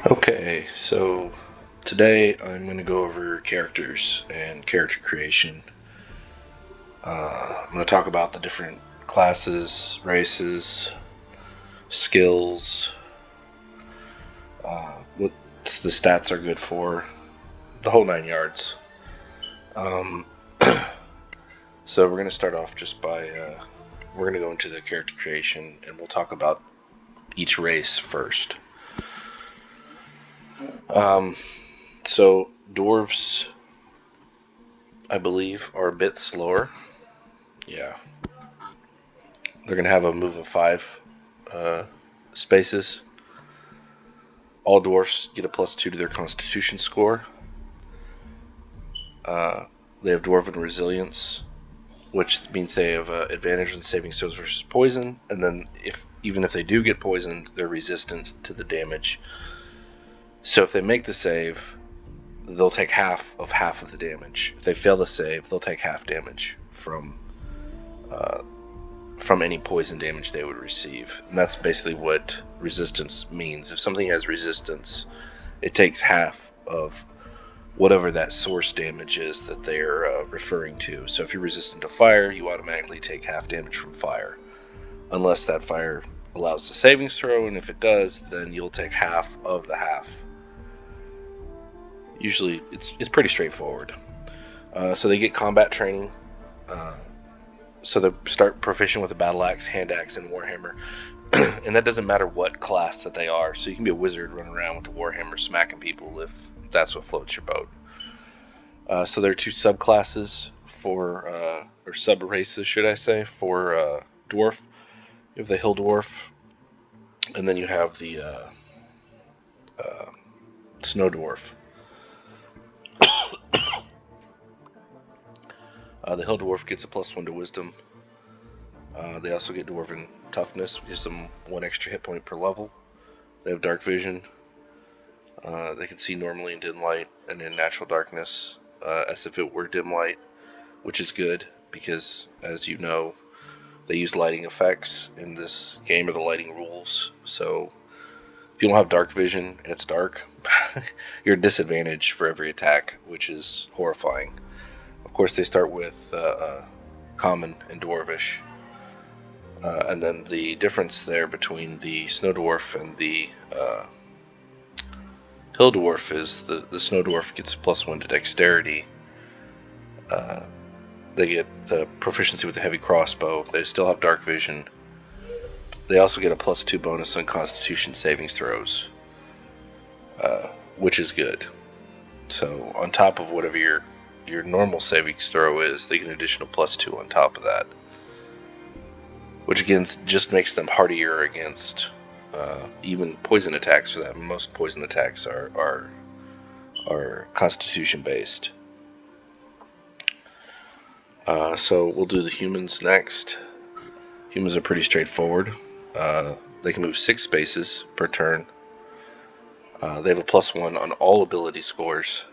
Okay, so today I'm going to go over characters and character creation. I'm going to talk about the different classes, races, skills, what the stats are good for, the whole 9 yards. Um, so we're going to start off just by we're going to go into the character creation, and we'll talk about each race first. So dwarves, I believe, are a bit slower. Yeah, they're going to have a move of 5 spaces. All dwarfs get a +2 to their Constitution score. They have Dwarven Resilience, which means they have advantage on saving throws versus poison. And then, even if they do get poisoned, they're resistant to the damage. So if they make the save, they'll take half of the damage. If they fail the save, they'll take half damage from any poison damage they would receive. And that's basically what resistance means. If something has resistance, it takes half of whatever that source damage is that they're referring to. So if you're resistant to fire, you automatically take half damage from fire, unless that fire allows the savings throw, and if it does, then you'll take half of the half. Usually it's pretty straightforward. So they get combat training. So they start proficient with a battle axe, hand axe, and warhammer. And that doesn't matter what class that they are. So you can be a wizard running around with a warhammer smacking people if that's what floats your boat. So there are 2 subclasses for, or sub-races, should I say, for dwarf. You have the hill dwarf, and then you have the snow dwarf. The hill dwarf gets a +1 to wisdom. They also get dwarven toughness, which gives them 1 extra hit point per level. They have dark vision. They can see normally in dim light and in natural darkness, as if it were dim light, which is good because, as you know, they use lighting effects in this game, or the lighting rules. So if you don't have dark vision and it's dark, you're at a disadvantage for every attack, which is horrifying. Of course, they start with common and dwarvish. And then the difference there between the snow dwarf and the hill dwarf is the snow dwarf gets a +1 to dexterity. They get the proficiency with the heavy crossbow. They still have dark vision. They also get a +2 bonus on Constitution savings throws, which is good. So on top of whatever your normal savings throw is, they get an additional +2 on top of that, which again just makes them hardier against even poison attacks. For that, most poison attacks are Constitution based. So we'll do the humans next. Humans are pretty straightforward. They can move 6 spaces per turn. They have a +1 on all ability scores.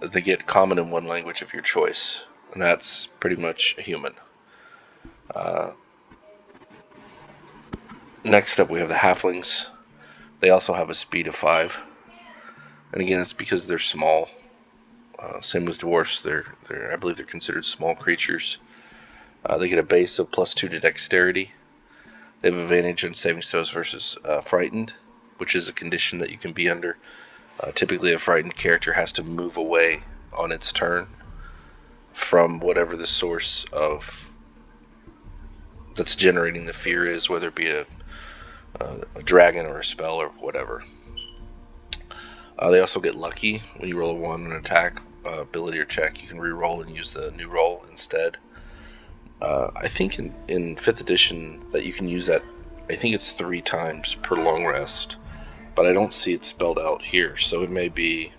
They get common in 1 language of your choice, and that's pretty much a human. Next up, we have the halflings. They also have a speed of 5, and again, it's because they're small. Same with dwarfs. I believe they're considered small creatures. They get a base of +2 to dexterity. They have advantage on saving throws versus frightened, which is a condition that you can be under. Typically, a frightened character has to move away on its turn from whatever the source of that's generating the fear is, whether it be a dragon or a spell or whatever. They also get lucky when you roll a 1 on an attack, ability, or check. You can re-roll and use the new roll instead. I think in 5th edition that you can use that, I think it's 3 times per long rest, but I don't see it spelled out here, so it may be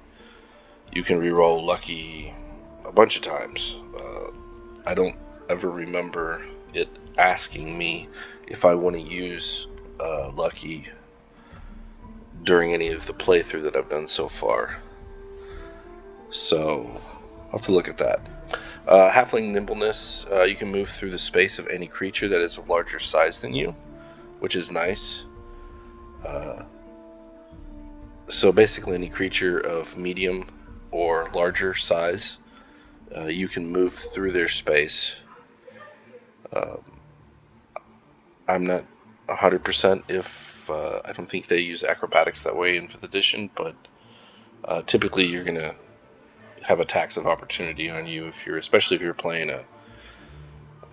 you can re-roll lucky a bunch of times. I don't ever remember it asking me if I want to use lucky during any of the playthrough that I've done so far. So I'll have to look at that. Halfling nimbleness, you can move through the space of any creature that is of larger size than you, which is nice. So basically, any creature of medium or larger size, you can move through their space. Um, I'm not 100% if I don't think they use acrobatics that way in 5th edition, but typically you're gonna have attacks of opportunity on you especially if you're playing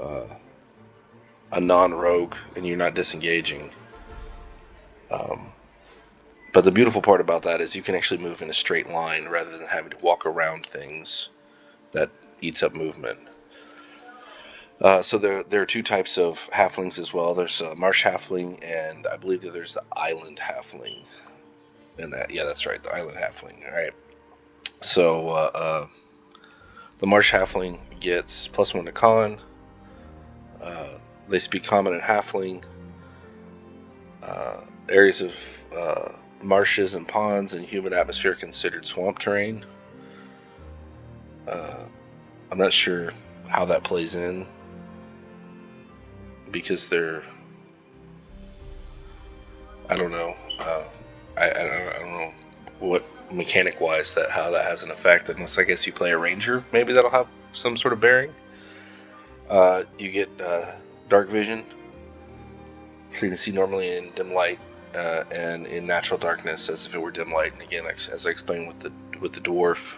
uh, a non-rogue and you're not disengaging. But the beautiful part about that is you can actually move in a straight line rather than having to walk around things that eats up movement. So there are two types of halflings as well. There's a marsh halfling, and I believe that there's the island halfling. And that's right, the island halfling. All right. So the marsh halfling gets +1 to con. They speak common and halfling. Areas of marshes and ponds and humid atmosphere considered swamp terrain. I'm not sure how that plays in because they're, I don't know. I don't know what mechanic wise how that has an effect, unless I guess you play a ranger. Maybe that'll have some sort of bearing. You get dark vision, so you can see normally in dim light and in natural darkness as if it were dim light. And again, as I explained with the dwarf,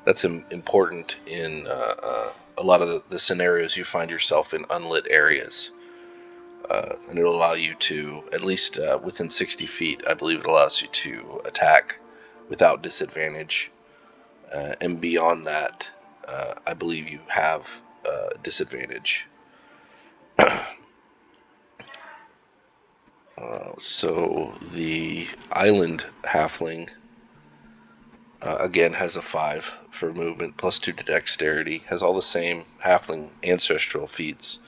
that's important in a lot of the scenarios you find yourself in unlit areas. And it'll allow you to, at least within 60 feet, I believe it allows you to attack without disadvantage. And beyond that, I believe you have disadvantage. So the island halfling, again, has a 5 for movement, +2 to dexterity, has all the same halfling ancestral feats,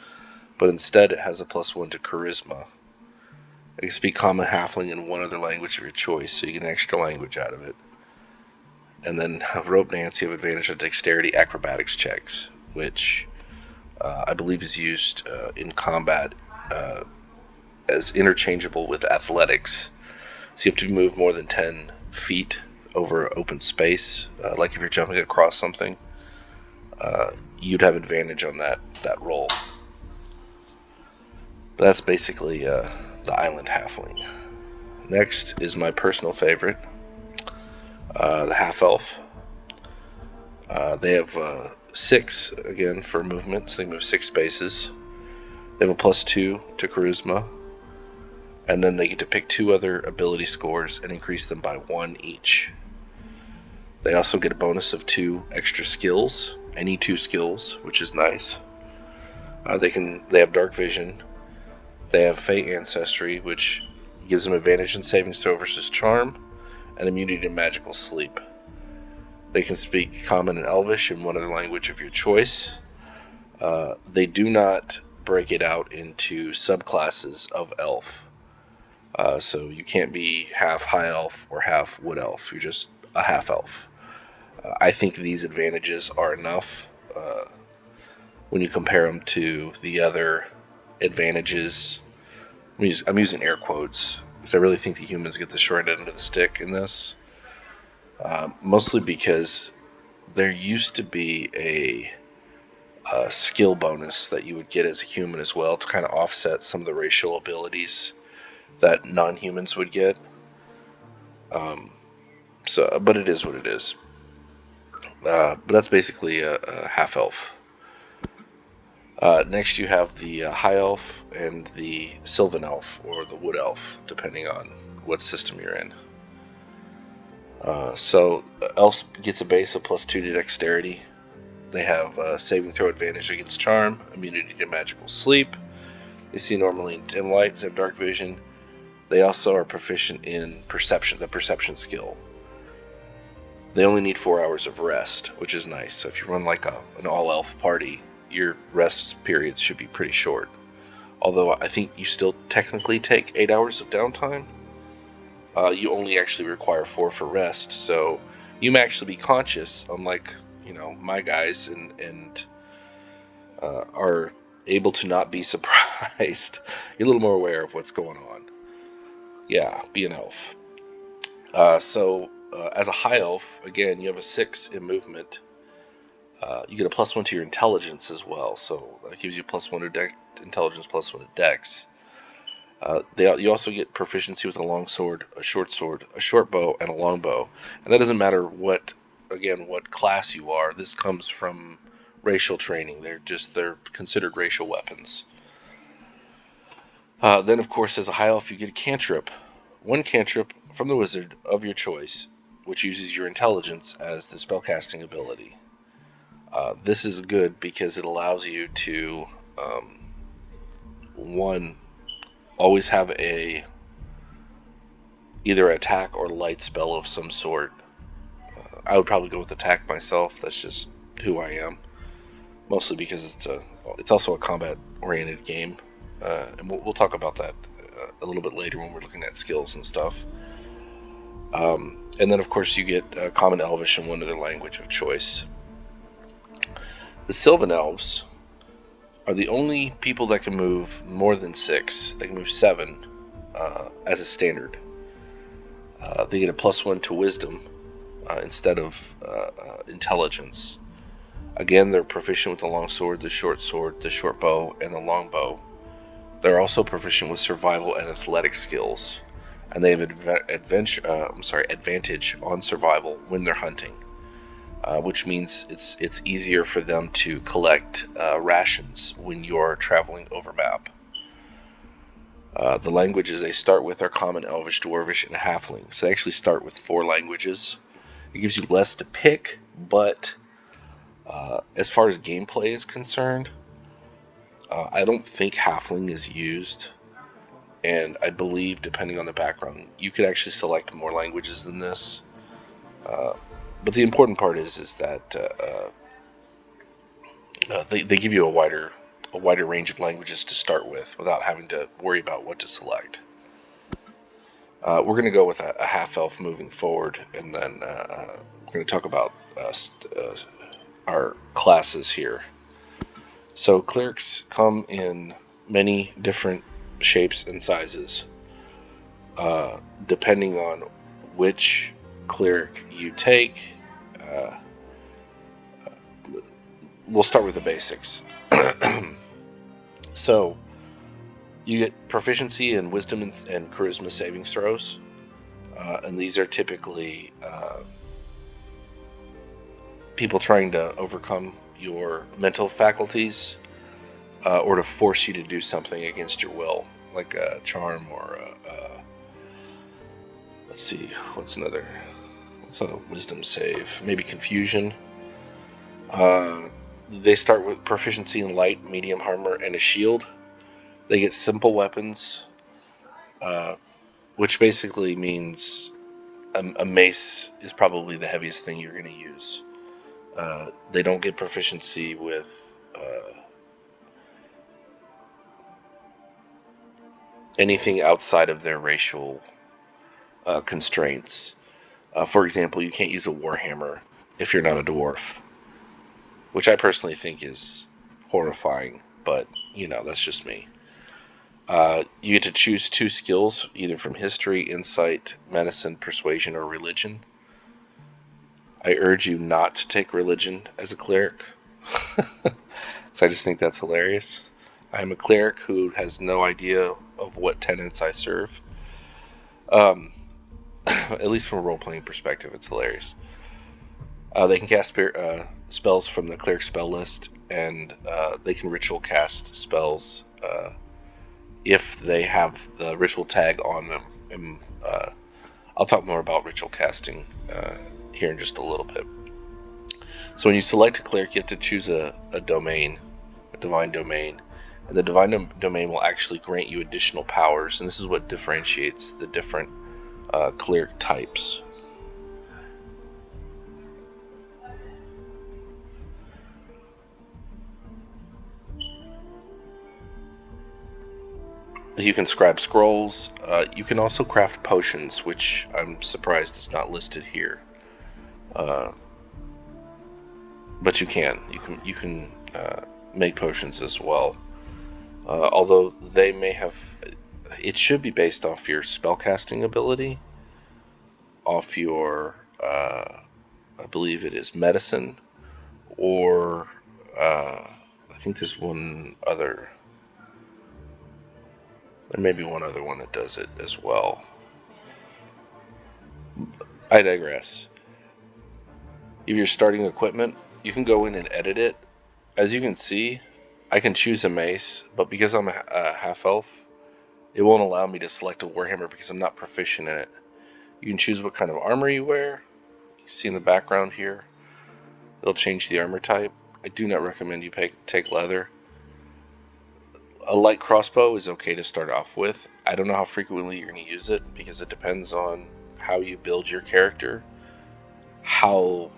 but instead it has a +1 to charisma. It can speak common halfling in one other language of your choice, so you get an extra language out of it. And then rope dance, you have advantage on dexterity acrobatics checks, which I believe is used in combat as interchangeable with athletics. So you have to move more than 10 feet over open space, like if you're jumping across something. You'd have advantage on that roll. But that's basically the island halfling. Next is my personal favorite, the half elf. They have 6 again for movement, so they move 6 spaces. They have a +2 to charisma, and then they get to pick 2 other ability scores and increase them by 1 each. They also get a bonus of 2 extra skills, any 2 skills, which is nice. They have dark vision. They have Fey ancestry, which gives them advantage in saving throw versus charm, and immunity to magical sleep. They can speak common and elvish in one other language of your choice. They do not break it out into subclasses of elf. So you can't be half high elf or half wood elf. You're just a half elf. I think these advantages are enough when you compare them to the other advantages. I'm using air quotes because I really think the humans get the short end of the stick in this. Mostly because there used to be a skill bonus that you would get as a human as well to kind of offset some of the racial abilities that non-humans would get. But it is what it is. But that's basically a half elf. Next you have the high elf and the sylvan elf, or the wood elf, depending on what system you're in. So elf gets a base of +2 to dexterity. They have saving throw advantage against charm, immunity to magical sleep. They see normally in dim light. They have dark vision. They also are proficient in perception, the perception skill. They only need 4 hours of rest, which is nice. So if you run like an all-elf party, your rest periods should be pretty short. Although I think you still technically take 8 hours of downtime. You only actually require 4 for rest, so you may actually be conscious, unlike my guys, and are able to not be surprised. You're a little more aware of what's going on. Yeah, be an elf. As a high elf, again, you have a 6 in movement. You get a +1 to your intelligence as well, so that gives you +1 to intelligence, +1 to dex. You also get proficiency with a long sword, a short bow, and a long bow. And that doesn't matter what class you are. This comes from racial training. They're considered racial weapons. Then, of course, as a high elf, you get a cantrip. One cantrip from the wizard of your choice, which uses your intelligence as the spellcasting ability. This is good because it allows you to, one, always have either attack or light spell of some sort. I would probably go with attack myself. That's just who I am. Mostly because it's also a combat-oriented game, and we'll talk about that a little bit later when we're looking at skills and stuff. And then, of course, you get Common, Elvish, and one other language of choice. The Sylvan Elves are the only people that can move more than 6. They can move 7 as a standard. They get a +1 to Wisdom instead of intelligence. Again, they're proficient with the long sword, the short bow, and the long bow. They're also proficient with survival and athletic skills, and they have advantage on survival when they're hunting, which means it's easier for them to collect rations when you're traveling over map. The languages they start with are Common, Elvish, Dwarvish, and Halfling. So they actually start with 4 languages. It gives you less to pick, but as far as gameplay is concerned, I don't think Halfling is used. And I believe, depending on the background, you could actually select more languages than this. But the important part is that they give you a wider range of languages to start with without having to worry about what to select. We're going to go with a half-elf moving forward, and then we're going to talk about our classes here. So clerics come in many different shapes and sizes, depending on which cleric you take. We'll start with the basics. So you get proficiency in wisdom and charisma saving throws, and these are typically people trying to overcome your mental faculties or to force you to do something against your will, like a charm or let's see, what's a wisdom save? Maybe confusion. They start with proficiency in light, medium armor, and a shield. They get simple weapons, which basically means a mace is probably the heaviest thing you're going to use. They don't get proficiency with anything outside of their racial constraints. For example, you can't use a warhammer if you're not a dwarf, which I personally think is horrifying, but that's just me. You get to choose 2 skills, either from history, insight, medicine, persuasion, or religion. I urge you not to take religion as a cleric, so I just think that's hilarious. I am a cleric who has no idea of what tenets I serve. At least from a role-playing perspective, it's hilarious. They can cast spells from the cleric spell list, and they can ritual cast spells if they have the ritual tag on them. And I'll talk more about ritual casting here in just a little bit. So when you select a cleric, you have to choose a domain, a divine domain, and the divine domain will actually grant you additional powers, and this is what differentiates the different cleric types. You can scribe scrolls. You can also craft potions, which I'm surprised is not listed here. But you can make potions as well. Although they may have it should be based off your spellcasting ability, off your, I believe it is medicine, or I think there's one other. There may be one other one that does it as well. I digress. If you're starting equipment, you can go in and edit it. As you can see, I can choose a mace, but because I'm a half-elf, it won't allow me to select a warhammer because I'm not proficient in it. You can choose what kind of armor you wear. You see in the background here, it'll change the armor type. I do not recommend you take leather. A light crossbow is okay to start off with. I don't know how frequently you're going to use it because it depends on how you build your character, how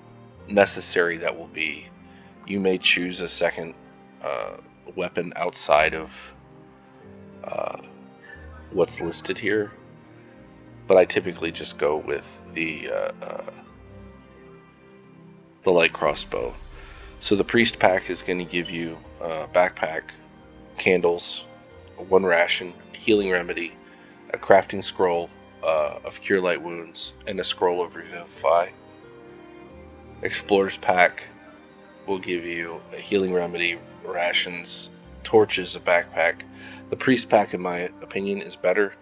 necessary that will be. You may choose a second weapon outside of what's listed here, but I typically just go with the light crossbow. So the priest pack is going to give you a backpack, candles, one ration, a healing remedy, a crafting scroll of cure light wounds, and a scroll of revivify. Explorer's pack will give you a healing remedy, rations, torches, a backpack. The priest pack, in my opinion, is better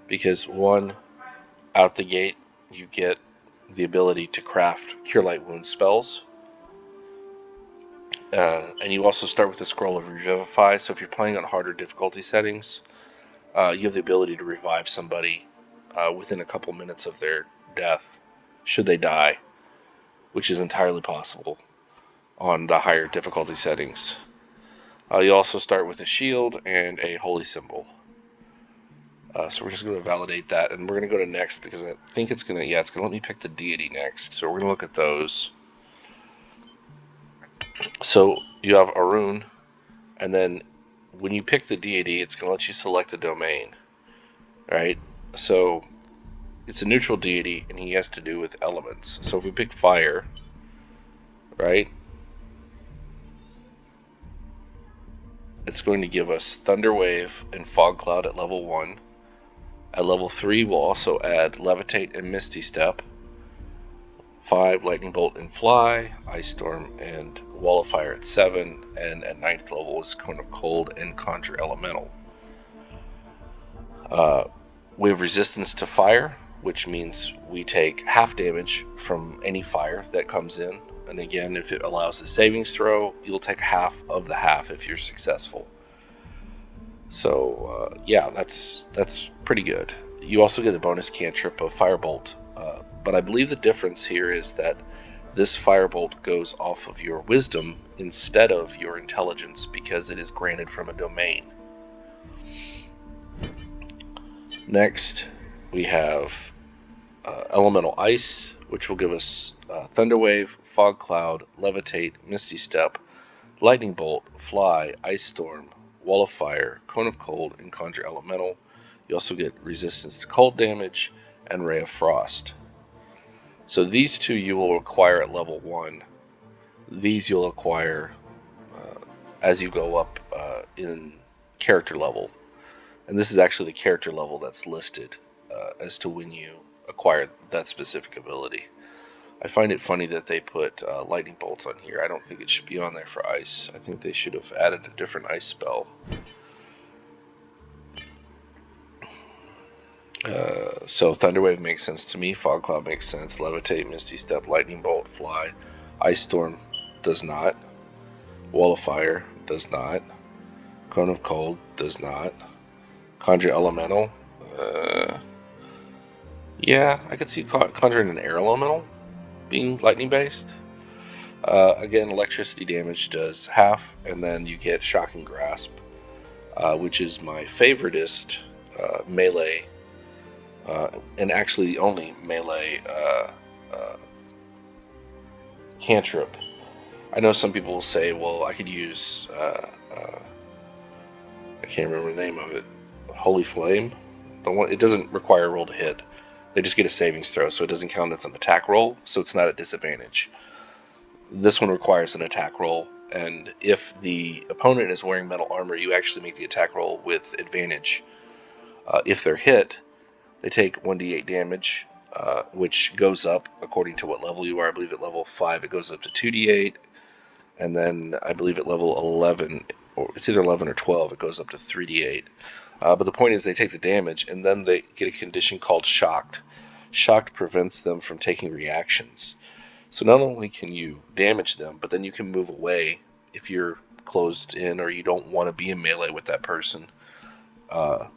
because one, out the gate, you get the ability to craft cure light wound spells. And you also start with a scroll of revivify, so if you're playing on harder difficulty settings, you have the ability to revive somebody within a couple minutes of their death, should they die, which is entirely possible on the higher difficulty settings. You also start with a shield and a holy symbol. So we're just going to validate that, and we're going to go to next because I think it's going to let me pick the deity next. So we're going to look at those. So you have Arun, and then when you pick the deity, it's going to let you select a domain, right? So it's a neutral deity, and he has to do with elements. So if we pick fire, right, it's going to give us Thunderwave and Fog Cloud at level 1. At level 3, we'll also add Levitate and Misty Step. 5, Lightning Bolt and Fly, Ice Storm and Wall of Fire at 7, and at 9th level is Cone of Cold and Conjure Elemental. We have Resistance to Fire, which means we take half damage from any fire that comes in. And again, if it allows a savings throw, you'll take half of the half if you're successful. So yeah, that's pretty good. You also get a bonus cantrip of Firebolt, but I believe the difference here is that this Firebolt goes off of your Wisdom instead of your Intelligence because it is granted from a domain. Next, we have Elemental Ice, which will give us Thunderwave, Fog Cloud, Levitate, Misty Step, Lightning Bolt, Fly, Ice Storm, Wall of Fire, Cone of Cold, and Conjure Elemental. You also get Resistance to Cold damage and Ray of Frost. So these two you will acquire at level 1. These you'll acquire as you go up in character level. And this is actually the character level that's listed as to when you acquire that specific ability. I find it funny that they put lightning bolts on here. I don't think it should be on there for ice. I think they should have added a different ice spell. So Thunderwave makes sense to me. Fog Cloud makes sense. Levitate, Misty Step, Lightning Bolt, Fly. Ice Storm does not. Wall of Fire does not. Cone of Cold does not. Conjure Elemental. Yeah, I could see conjuring an air elemental being lightning based. Again, electricity damage does half, and then you get Shocking Grasp, which is my favoritist melee, and actually the only melee cantrip. I know some people will say, well, I could use, I can't remember the name of it, Holy Flame. It doesn't require a roll to hit. They just get a savings throw, so it doesn't count as an attack roll, so it's not a disadvantage. This one requires an attack roll, and if the opponent is wearing metal armor, you actually make the attack roll with advantage. If they're hit, they take 1d8 damage, which goes up according to what level you are. I believe at level 5 it goes up to 2d8, and then I believe at level 11, or it's either 11 or 12, it goes up to 3d8. But the point is they take the damage, and then they get a condition called Shocked. Shocked prevents them from taking reactions. So not only can you damage them, but then you can move away if you're closed in or you don't want to be in melee with that person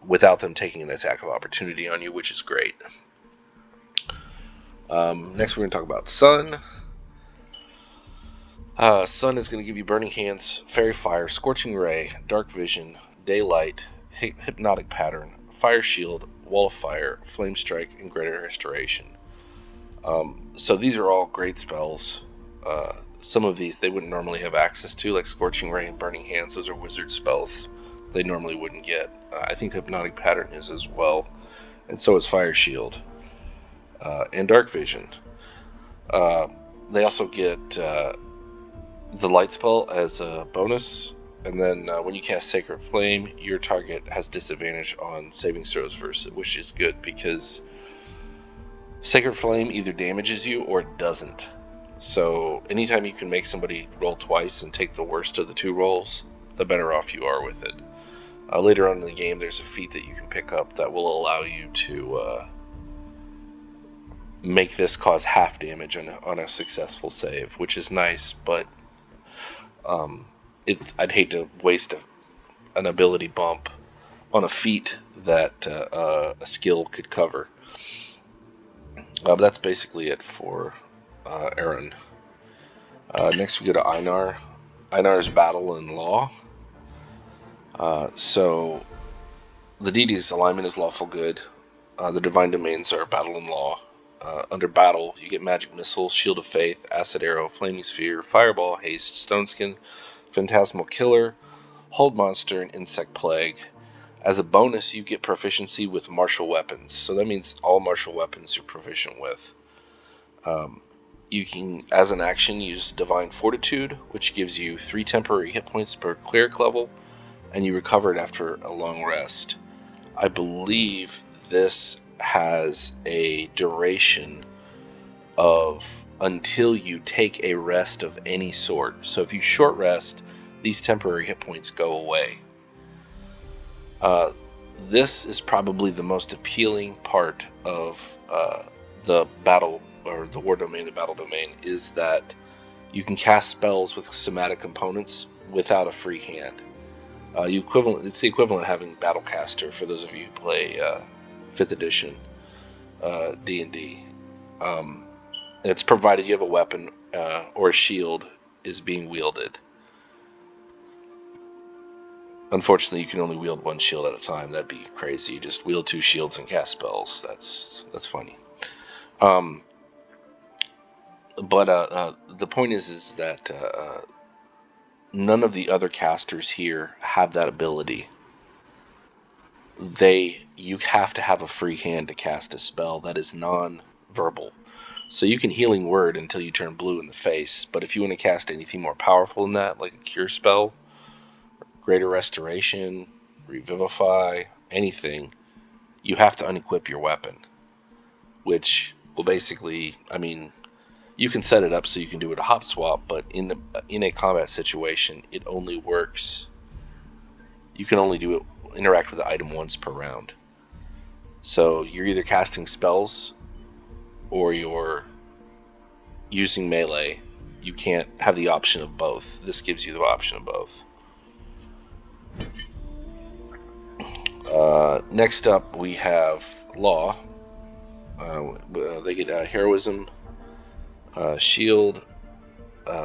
without them taking an attack of opportunity on you, which is great. Next we're going to talk about Sun. Sun is going to give you Burning Hands, Fairy Fire, Scorching Ray, Dark Vision, Daylight, Hypnotic Pattern, Fire Shield, Wall of Fire, Flame Strike, and Greater Restoration. So these are all great spells. Some of these they wouldn't normally have access to, like Scorching Ray and Burning Hands. Those are wizard spells they normally wouldn't get. I think Hypnotic Pattern is as well, and so is Fire Shield and Dark Vision. They also get the Light spell as a bonus, and then when you cast Sacred Flame, your target has disadvantage on saving throws versus it, which is good because Sacred Flame either damages you or it doesn't. So anytime you can make somebody roll twice and take the worst of the two rolls, the better off you are with it. Later on in the game, there's a feat that you can pick up that will allow you to make this cause half damage on a successful save, which is nice, but I'd hate to waste an ability bump on a feat that a skill could cover. But that's basically it for Aaron. Next we go to Einar. Einar's Battle and Law. So the deity's alignment is lawful good. The divine domains are Battle and Law. Under Battle, you get Magic Missile, Shield of Faith, Acid Arrow, Flaming Sphere, Fireball, Haste, Stone Skin, Phantasmal Killer, Hold Monster, and Insect Plague. As a bonus, you get proficiency with martial weapons. So that means all martial weapons you're proficient with. You can, as an action, use Divine Fortitude, which gives you 3 temporary hit points per cleric level, and you recover it after a long rest. I believe this has a duration of until you take a rest of any sort. So if you short rest, these temporary hit points go away. This is probably the most appealing part of the battle, or the war domain, the battle domain, is that you can cast spells with somatic components without a free hand. It's the equivalent of having Battlecaster for those of you who play 5th edition D&D. It's provided you have a weapon or a shield is being wielded. Unfortunately, you can only wield one shield at a time. That'd be crazy. You just wield 2 shields and cast spells. That's funny. But the point is that none of the other casters here have that ability. You have to have a free hand to cast a spell that is non-verbal. So you can Healing Word until you turn blue in the face, but if you want to cast anything more powerful than that, like a Cure spell, Greater Restoration, Revivify, anything, you have to unequip your weapon. Which will basically, you can set it up so you can do it a hop swap, but in a combat situation, it only works. You can only interact with the item once per round. So you're either casting spells or you're using melee. You can't have the option of both. This gives you the option of both. Next up, we have Law. They get Heroism, Shield,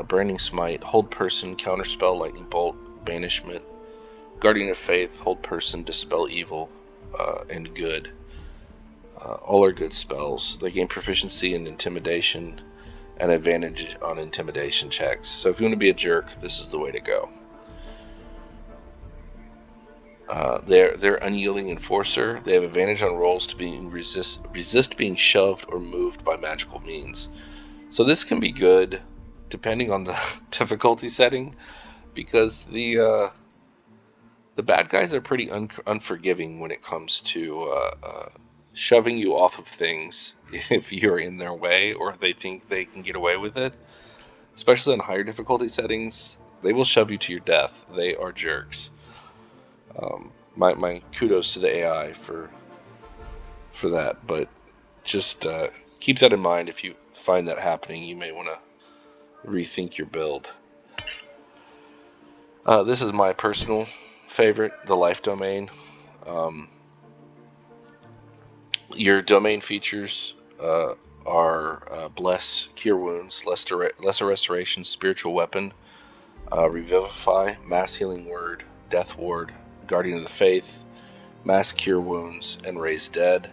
Branding Smite, Hold Person, Counterspell, Lightning Bolt, Banishment, Guardian of Faith, Hold Person, Dispel Evil, and Good. All are good spells. They gain proficiency in Intimidation and advantage on Intimidation checks. So if you want to be a jerk, this is the way to go. They're Unyielding Enforcer. They have advantage on rolls to resist being shoved or moved by magical means. So this can be good depending on the difficulty setting, because the the bad guys are pretty unforgiving when it comes to shoving you off of things if you're in their way or they think they can get away with it. Especially on higher difficulty settings, they will shove you to your death. They are jerks. My kudos to the AI for that, but just keep that in mind. If you find that happening, you may want to rethink your build. This is my personal favorite, the life domain. Your domain features are bless, cure wounds, lesser restoration, spiritual weapon, revivify, mass healing word, death ward, guardian of the faith, mass cure wounds, and raise dead.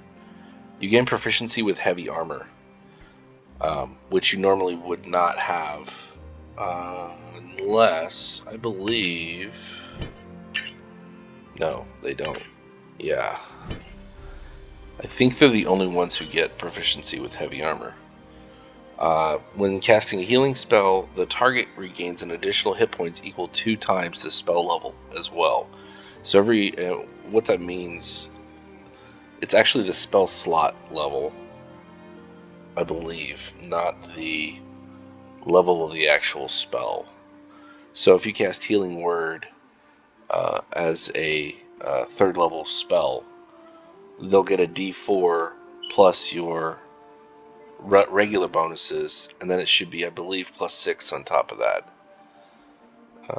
You gain proficiency with heavy armor, which you normally would not have unless, I believe, no, they don't. Yeah, I think they're the only ones who get proficiency with heavy armor. When casting a healing spell, the target regains an additional hit points equal 2 times the spell level as well. So what that means, it's actually the spell slot level, I believe, not the level of the actual spell. So if you cast Healing Word as a 3rd level spell, they'll get a D4 plus your regular bonuses, and then it should be, I believe, plus 6 on top of that.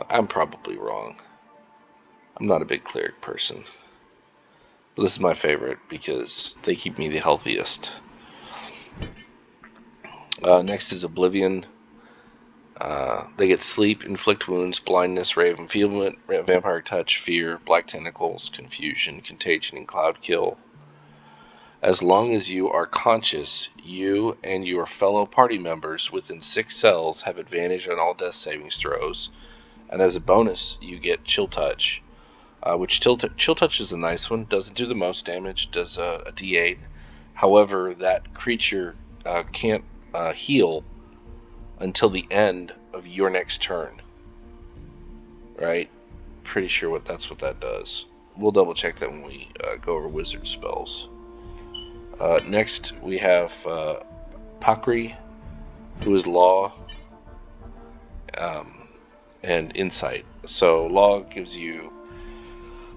I'm probably wrong. I'm not a big cleric person, but this is my favorite because they keep me the healthiest. Next is Oblivion. They get sleep, inflict wounds, blindness, ray of enfeeblement, vampire touch, fear, black tentacles, confusion, contagion, and cloud kill. As long as you are conscious, you and your fellow party members within 6 cells have advantage on all death savings throws, and as a bonus, you get Chill Touch, which Chill Touch is a nice one. Doesn't do the most damage, does a D8. However, that creature can't heal until the end of your next turn. Right? Pretty sure that's what that does. We'll double check that when we go over wizard spells. Next, we have Pakri, who is Law and Insight. So Law gives you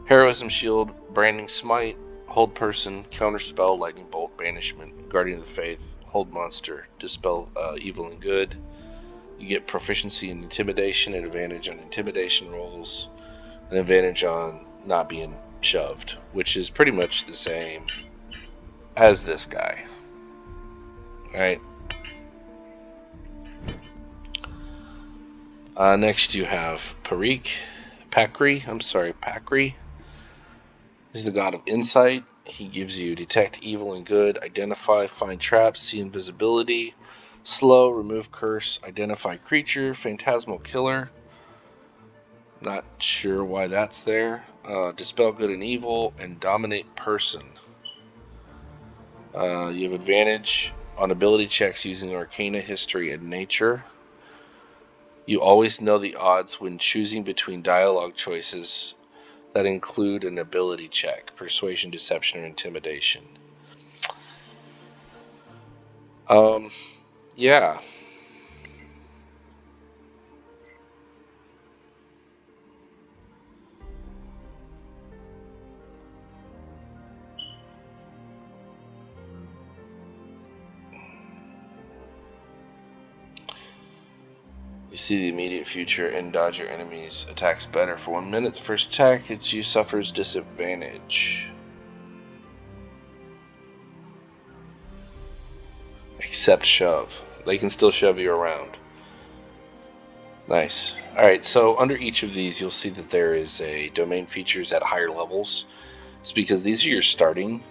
Heroism Shield, Branding Smite, Hold Person, Counterspell, Lightning Bolt, Banishment, Guardian of the Faith, Hold Monster, Dispel Evil and Good. You get proficiency in Intimidation, an advantage on Intimidation rolls, an advantage on not being shoved, which is pretty much the same as this guy. Alright. Next you have Pakri. He's the god of insight. He gives you detect evil and good, identify, find traps, see invisibility, slow, remove curse, identify creature, phantasmal killer. Not sure why that's there. Dispel good and evil, and dominate person. You have advantage on ability checks using Arcana, History, and Nature. You always know the odds when choosing between dialogue choices that include an ability check, Persuasion, Deception, or Intimidation. Yeah. You see the immediate future and dodge your enemies' attacks better. For 1 minute, the first attack hits you suffers disadvantage. Except shove. They can still shove you around. Nice. Alright, so under each of these you'll see that there is a domain features at higher levels. It's because these are your starting,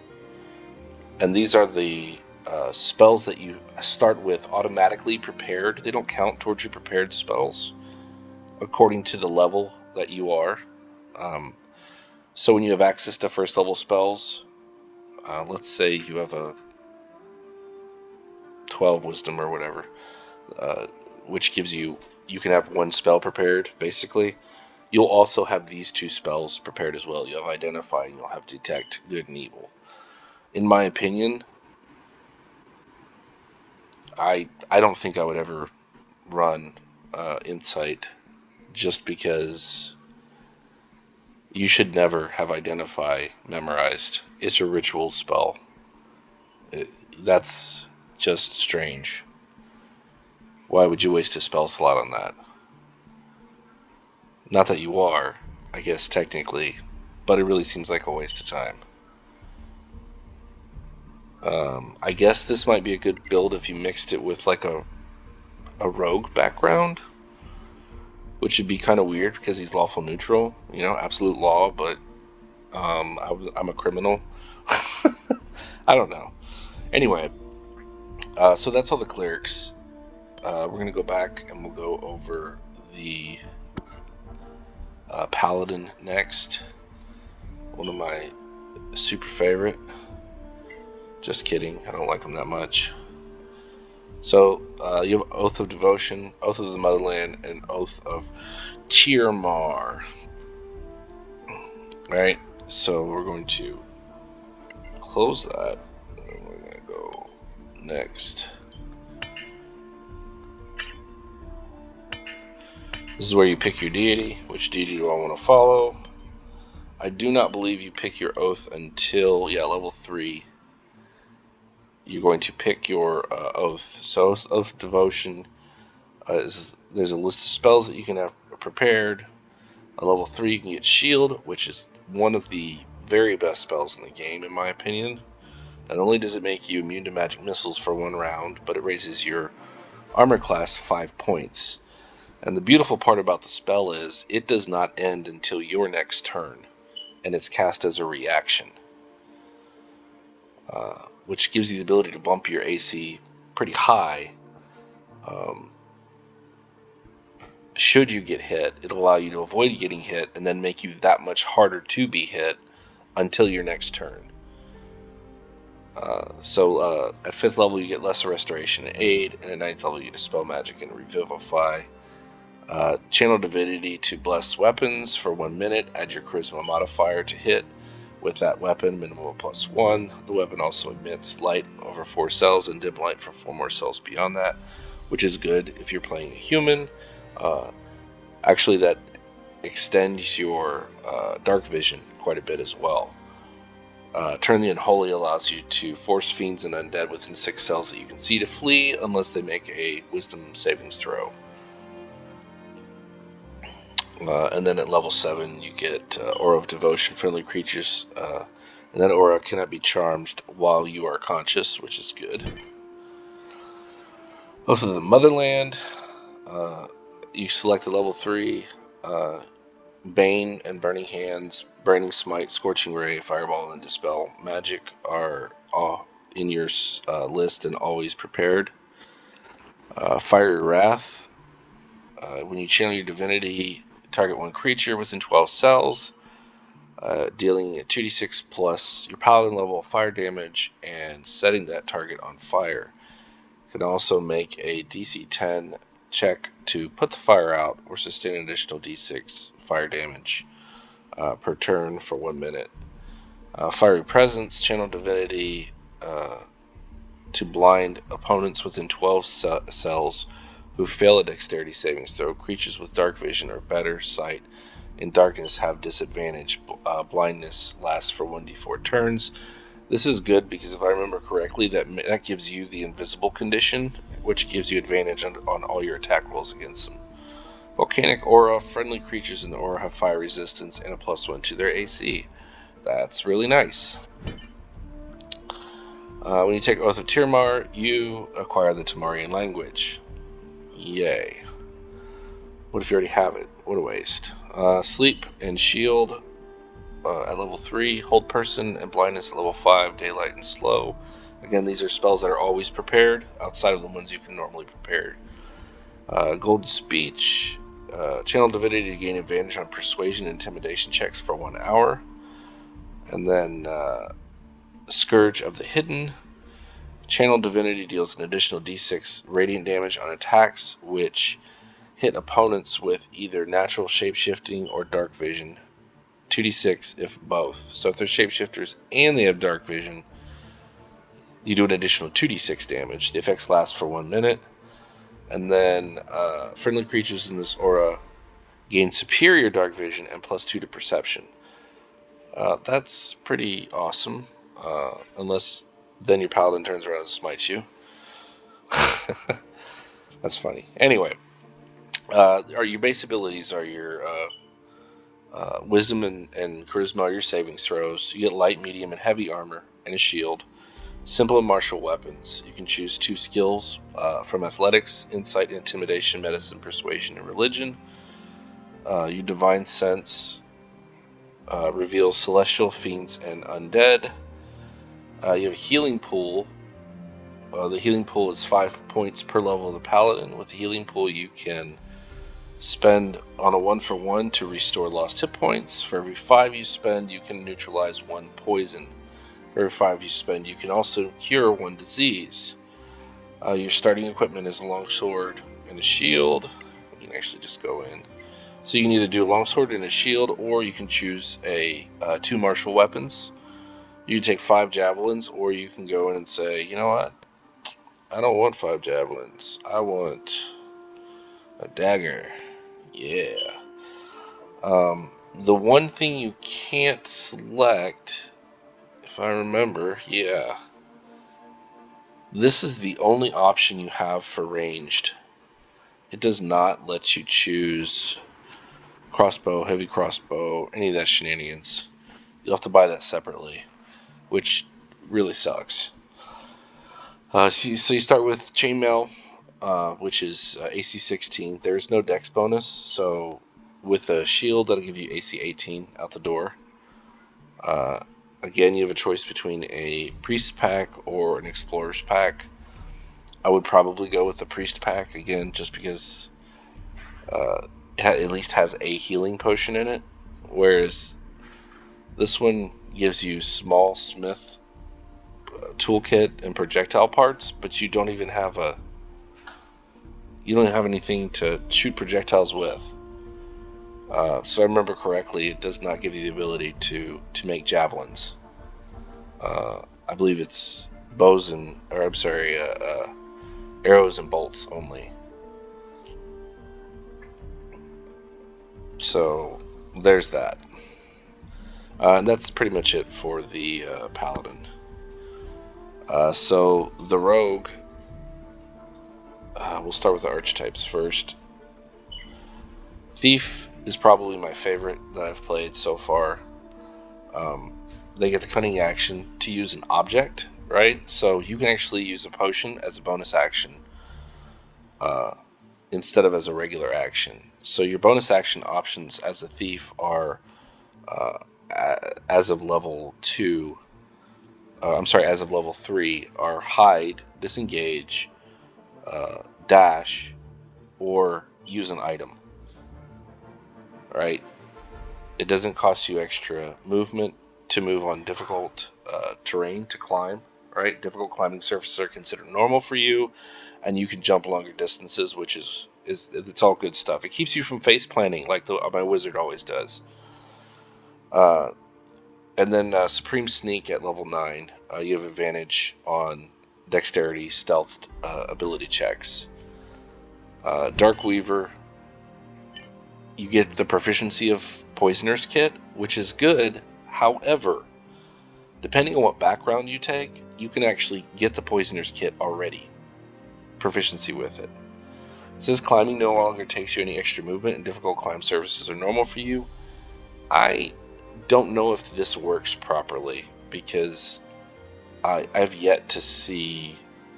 and these are the spells that you start with automatically prepared. They don't count towards your prepared spells according to the level that you are. So when you have access to first level spells, let's say you have a 12 wisdom or whatever, which gives you can have 1 spell prepared basically. you'll also have these two spells prepared as well. You'll have Identify and you'll have Detect Good and Evil. In my opinion, I don't think I would ever run Insight, just because you should never have Identify memorized. It's a ritual spell. That's just strange. Why would you waste a spell slot on that? Not that you are, I guess technically, but it really seems like a waste of time. I guess this might be a good build if you mixed it with like a rogue background, which would be kind of weird because he's lawful neutral, absolute law, but I'm a criminal. I don't know. Anyway, so that's all the clerics. We're going to go back and we'll go over the paladin next. One of my super favorite. Just kidding, I don't like him that much. So you have Oath of Devotion, Oath of the Motherland, and Oath of Tirmar. Alright, so we're going to close that, and we're going to go next. This is where you pick your deity. Which deity do I want to follow? I do not believe you pick your oath until, level 3. You're going to pick your oath. So Oath of Devotion, there's a list of spells that you can have prepared. At level 3 you can get Shield, which is one of the very best spells in the game in my opinion. Not only does it make you immune to magic missiles for 1 round, but it raises your armor class 5 points. And the beautiful part about the spell is it does not end until your next turn, and it's cast as a reaction, which gives you the ability to bump your AC pretty high. Should you get hit, it'll allow you to avoid getting hit and then make you that much harder to be hit until your next turn. So at 5th level you get Lesser Restoration and Aid, and at 9th level you get Dispel Magic and Revivify. Channel Divinity to bless weapons for 1 minute. Add your Charisma modifier to hit with that weapon, minimum of +1. The weapon also emits light over 4 cells and dim light for 4 more cells beyond that, which is good if you're playing a human. Actually, that extends your dark vision quite a bit as well. Turn the Unholy allows you to force fiends and undead within 6 cells that you can see to flee unless they make a Wisdom savings throw. And then at level 7 you get Aura of Devotion. Friendly creatures and that aura cannot be charmed while you are conscious, which is good. Oath of the Motherland, you select the level 3 Bane and Burning Hands, Branding Smite, Scorching Ray, Fireball, and Dispel Magic are all in your list and always prepared. Fiery Wrath, when you channel your divinity, target 1 creature within 12 cells, dealing a 2d6 plus your paladin level fire damage and setting that target on fire. You can also make a DC 10 check to put the fire out or sustain an additional d6 fire damage per turn for 1 minute. Fiery Presence, channel divinity to blind opponents within 12 cells who fail a dexterity savings throw. Creatures with dark vision or better sight in darkness have disadvantage. Blindness lasts for 1d4 turns. This is good because if I remember correctly, that gives you the invisible condition, which gives you advantage on all your attack rolls against them. Volcanic Aura, friendly creatures in the aura have fire resistance and a +1 to their AC. That's really nice. When you take Oath of Tirmar, you acquire the Tamarian language. Yay. What if you already have it? What a waste. Sleep and Shield at level 3, Hold Person and Blindness at level 5, Daylight and Slow. Again, these are spells that are always prepared, outside of the ones you can normally prepare. Golden Speech, Channel Divinity to gain advantage on Persuasion and Intimidation checks for 1 hour. And then Scourge of the Hidden, Channel Divinity deals an additional d6 radiant damage on attacks which hit opponents with either natural shapeshifting or dark vision. 2d6 if both. So if they're shapeshifters and they have dark vision, you do an additional 2d6 damage. The effects last for 1 minute. And then friendly creatures in this aura gain superior dark vision and +2 to perception. That's pretty awesome. Unless then your paladin turns around and smites you. That's funny. Anyway, your base abilities are your wisdom and charisma are your savings throws. You get light, medium, and heavy armor and a shield. Simple and martial weapons. You can choose 2 skills from athletics, insight, intimidation, medicine, persuasion, and religion. Your divine sense reveals celestial fiends and undead. You have a healing pool. The healing pool is 5 points per level of the paladin. With the healing pool, you can spend on a 1-for-1 to restore lost hit points. For every 5 you spend, you can neutralize 1 poison. For every 5 you spend, you can also cure 1 disease. Your starting equipment is a longsword and a shield. You can actually just go in. So you can either do a longsword and a shield, or you can choose 2 martial weapons. You can take 5 javelins, or you can go in and say, you know what? I don't want 5 javelins. I want a dagger. Yeah. The one thing you can't select, if I remember, yeah. This is the only option you have for ranged. It does not let you choose crossbow, heavy crossbow, any of that shenanigans. You'll have to buy that separately, which really sucks. So you start with chainmail, which is AC 16. There's no dex bonus, so with a shield, that'll give you AC 18 out the door. Again, you have a choice between a priest pack or an explorer's pack. I would probably go with the priest pack, again, just because it at least has a healing potion in it, whereas this one gives you small smith toolkit and projectile parts, but you don't have anything to shoot projectiles with. So if I remember correctly, it does not give you the ability to make javelins. I believe it's arrows and bolts only. So there's that. And that's pretty much it for the paladin. So the rogue, we'll start with the archetypes first. Thief is probably my favorite that I've played so far. They get the cunning action to use an object, right? So you can actually use a potion as a bonus action instead of as a regular action. So your bonus action options as a thief are, as of level 3, are hide, disengage, dash, or use an item. Right? It doesn't cost you extra movement to move on difficult terrain to climb. Right? Difficult climbing surfaces are considered normal for you, and you can jump longer distances, which is it's all good stuff. It keeps you from face planting like my wizard always does. And then Supreme Sneak at level 9, you have advantage on dexterity, stealth ability checks. Dark Weaver, you get the proficiency of Poisoner's Kit, which is good. However, depending on what background you take, you can actually get the Poisoner's Kit already. Proficiency with it. It says climbing no longer takes you any extra movement, and difficult climb surfaces are normal for you. I don't know if this works properly, because I've yet to see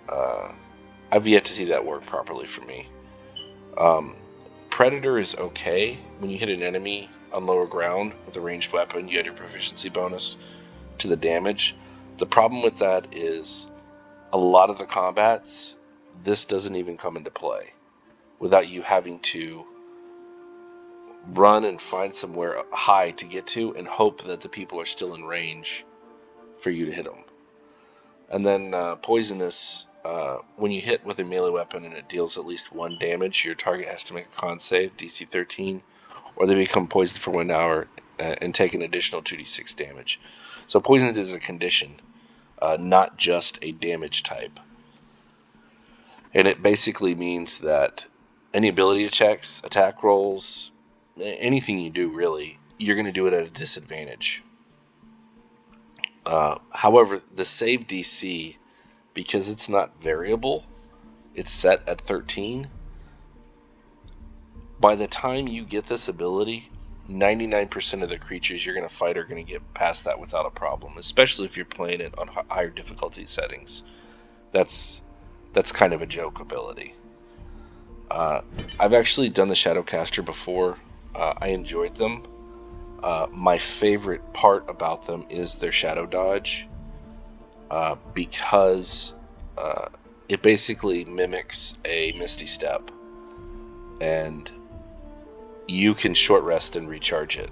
that work properly for me. Predator is okay. When you hit an enemy on lower ground with a ranged weapon, you add your proficiency bonus to the damage. The problem with that is a lot of the combats, this doesn't even come into play without you having to run and find somewhere high to get to and hope that the people are still in range for you to hit them. And then poisonous, when you hit with a melee weapon and it deals at least 1 damage, your target has to make a con save, DC 13, or they become poisoned for 1 hour and take an additional 2d6 damage. So poisoned is a condition, not just a damage type. And it basically means that any ability checks, attack rolls, anything you do really, you're going to do it at a disadvantage. However, the save DC, because it's not variable, it's set at 13. By the time you get this ability, 99% of the creatures you're going to fight are going to get past that without a problem, especially if you're playing it on higher difficulty settings. That's kind of a joke ability. I've actually done the Shadowcaster before. I enjoyed them. My favorite part about them is their shadow dodge, because it basically mimics a Misty Step, and you can short rest and recharge it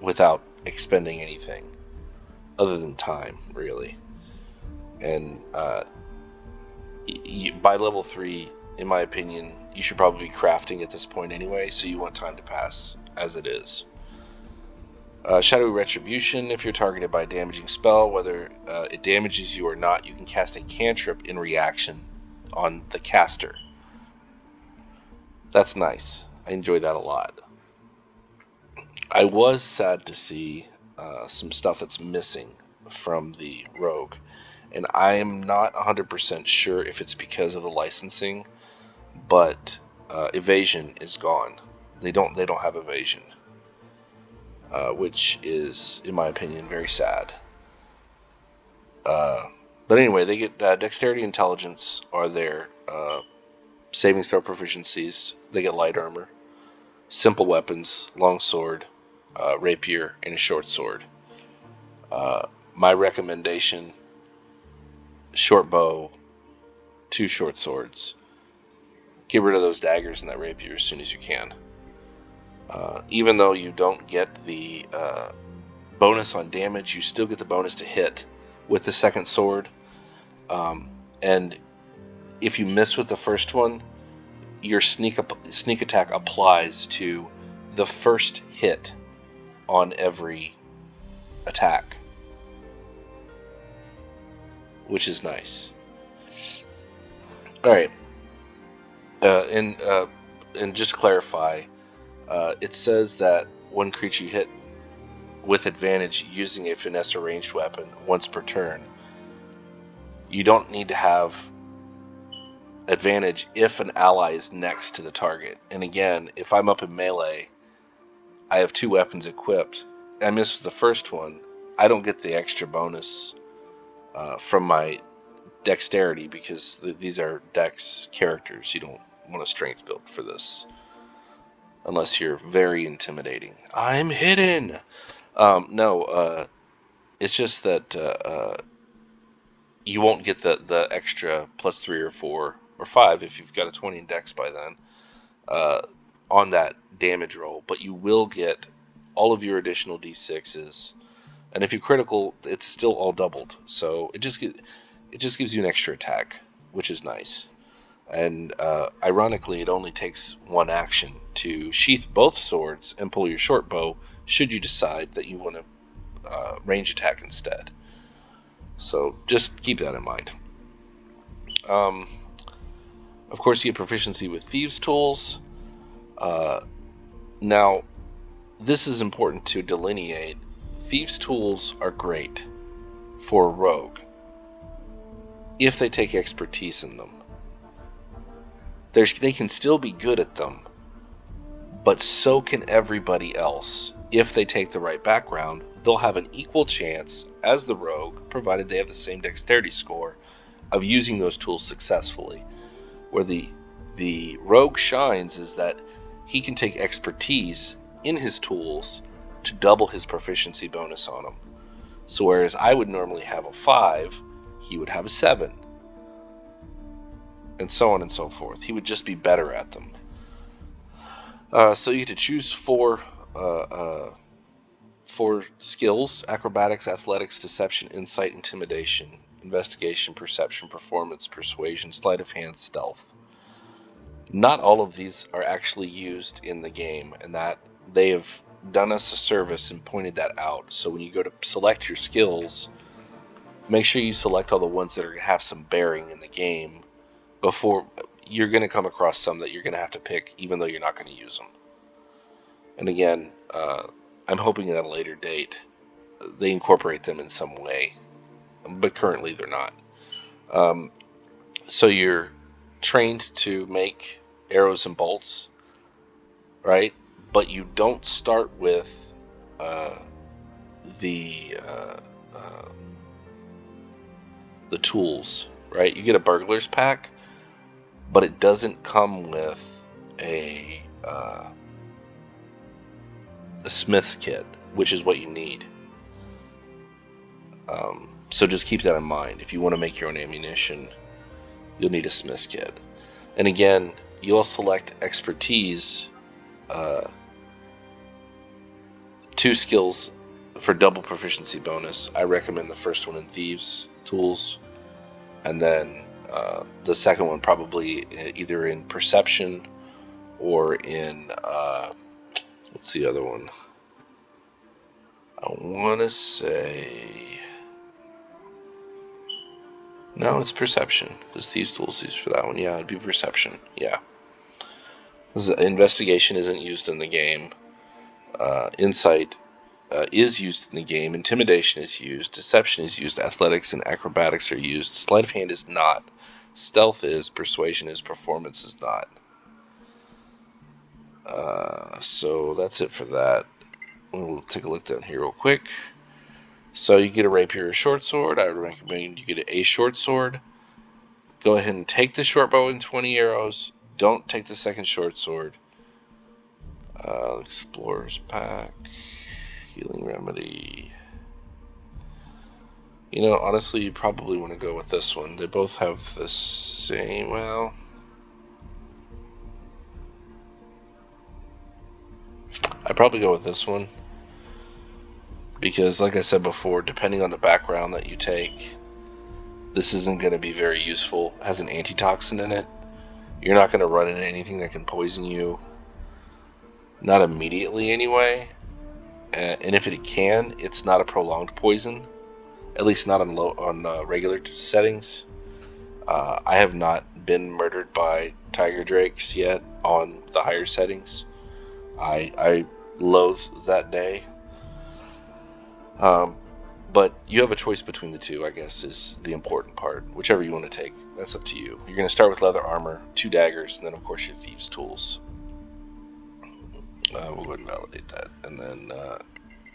without expending anything other than time, really. And by level 3, in my opinion, you should probably be crafting at this point anyway, so you want time to pass as it is. Shadowy Retribution, if you're targeted by a damaging spell, whether it damages you or not, you can cast a cantrip in reaction on the caster. That's nice. I enjoy that a lot. I was sad to see some stuff that's missing from the Rogue, and I am not 100% sure if it's because of the licensing, but evasion is gone. They don't have evasion. Which is, in my opinion, very sad. But anyway, they get dexterity, intelligence are their saving throw proficiencies. They get light armor, simple weapons, long sword, rapier, and a short sword. My recommendation: short bow, 2 short swords. Get rid of those daggers and that rapier as soon as you can. Even though you don't get the bonus on damage, you still get the bonus to hit with the second sword. And if you miss with the first one, your sneak attack applies to the first hit on every attack, which is nice. All right, and just to clarify, it says that one creature you hit with advantage using a finesse or ranged weapon once per turn. You don't need to have advantage if an ally is next to the target. And again, if I'm up in melee, I have 2 weapons equipped, I miss the first one, I don't get the extra bonus from my dexterity, because these are dex characters. You don't want a strength build for this unless you're very intimidating. I'm hidden! No, it's just that you won't get the extra +3 or 4 or 5 if you've got a 20 in dex by then on that damage roll, but you will get all of your additional d6s, and if you're critical, it's still all doubled. So it just gives you an extra attack, which is nice. And ironically, it only takes 1 action to sheath both swords and pull your short bow, should you decide that you want to range attack instead. So just keep that in mind. Of course, you get proficiency with Thieves' Tools. Now, this is important to delineate. Thieves' Tools are great for a rogue if they take expertise in them. They can still be good at them, but so can everybody else. If they take the right background, they'll have an equal chance as the rogue, provided they have the same dexterity score, of using those tools successfully. Where the rogue shines is that he can take expertise in his tools to double his proficiency bonus on them. So whereas I would normally have a 5, he would have a 7. And so on and so forth. He would just be better at them. So you get to choose 4 skills: acrobatics, athletics, deception, insight, intimidation. investigation, perception, performance, persuasion, sleight of hand, stealth. Not all of these are actually used in the game, and that they have done us a service and pointed that out. So when you go to select your skills, make sure you select all the ones that are going to have some bearing in the game before you're going to come across some that you're going to have to pick, even though you're not going to use them. And again, I'm hoping at a later date they incorporate them in some way, but currently they're not. So you're trained to make arrows and bolts, right? But you don't start with the tools, right? You get a burglar's pack, but it doesn't come with a smith's kit, which is what you need. So just keep that in mind. If you want to make your own ammunition, you'll need a smith's kit. And again, you'll select expertise, 2 skills for double proficiency bonus. I recommend the first one in Thieves Tools, and then the second one probably either in Perception or in what's the other one? I want to say no, it's Perception, because Thieves Tools is for that one. Yeah, it'd be Perception. Yeah. Investigation isn't used in the game. Insight is used in the game. Intimidation is used. Deception is used. Athletics and acrobatics are used. Sleight of hand is not. Stealth is. Persuasion is. Performance is not. So that's it for that. We'll take a look down here real quick. So you get a rapier or a short sword. I would recommend you get a short sword. Go ahead and take the short bow and 20 arrows. Don't take the second short sword. Explorer's pack. Healing remedy. You know, honestly, you probably want to go with this one. They both have the same, well... I'd probably go with this one. Because, like I said before, depending on the background that you take, this isn't going to be very useful. It has an antitoxin in it. You're not going to run into anything that can poison you. Not immediately, anyway. And if it can, it's not a prolonged poison. At least not on regular settings. I have not been murdered by tiger drakes yet on the higher settings. I loathe that day. But you have a choice between the two, I guess, is the important part. Whichever you want to take, that's up to you. You're going to start with leather armor, 2 daggers, and then, of course, your thieves' tools. We'll go ahead and validate that. And then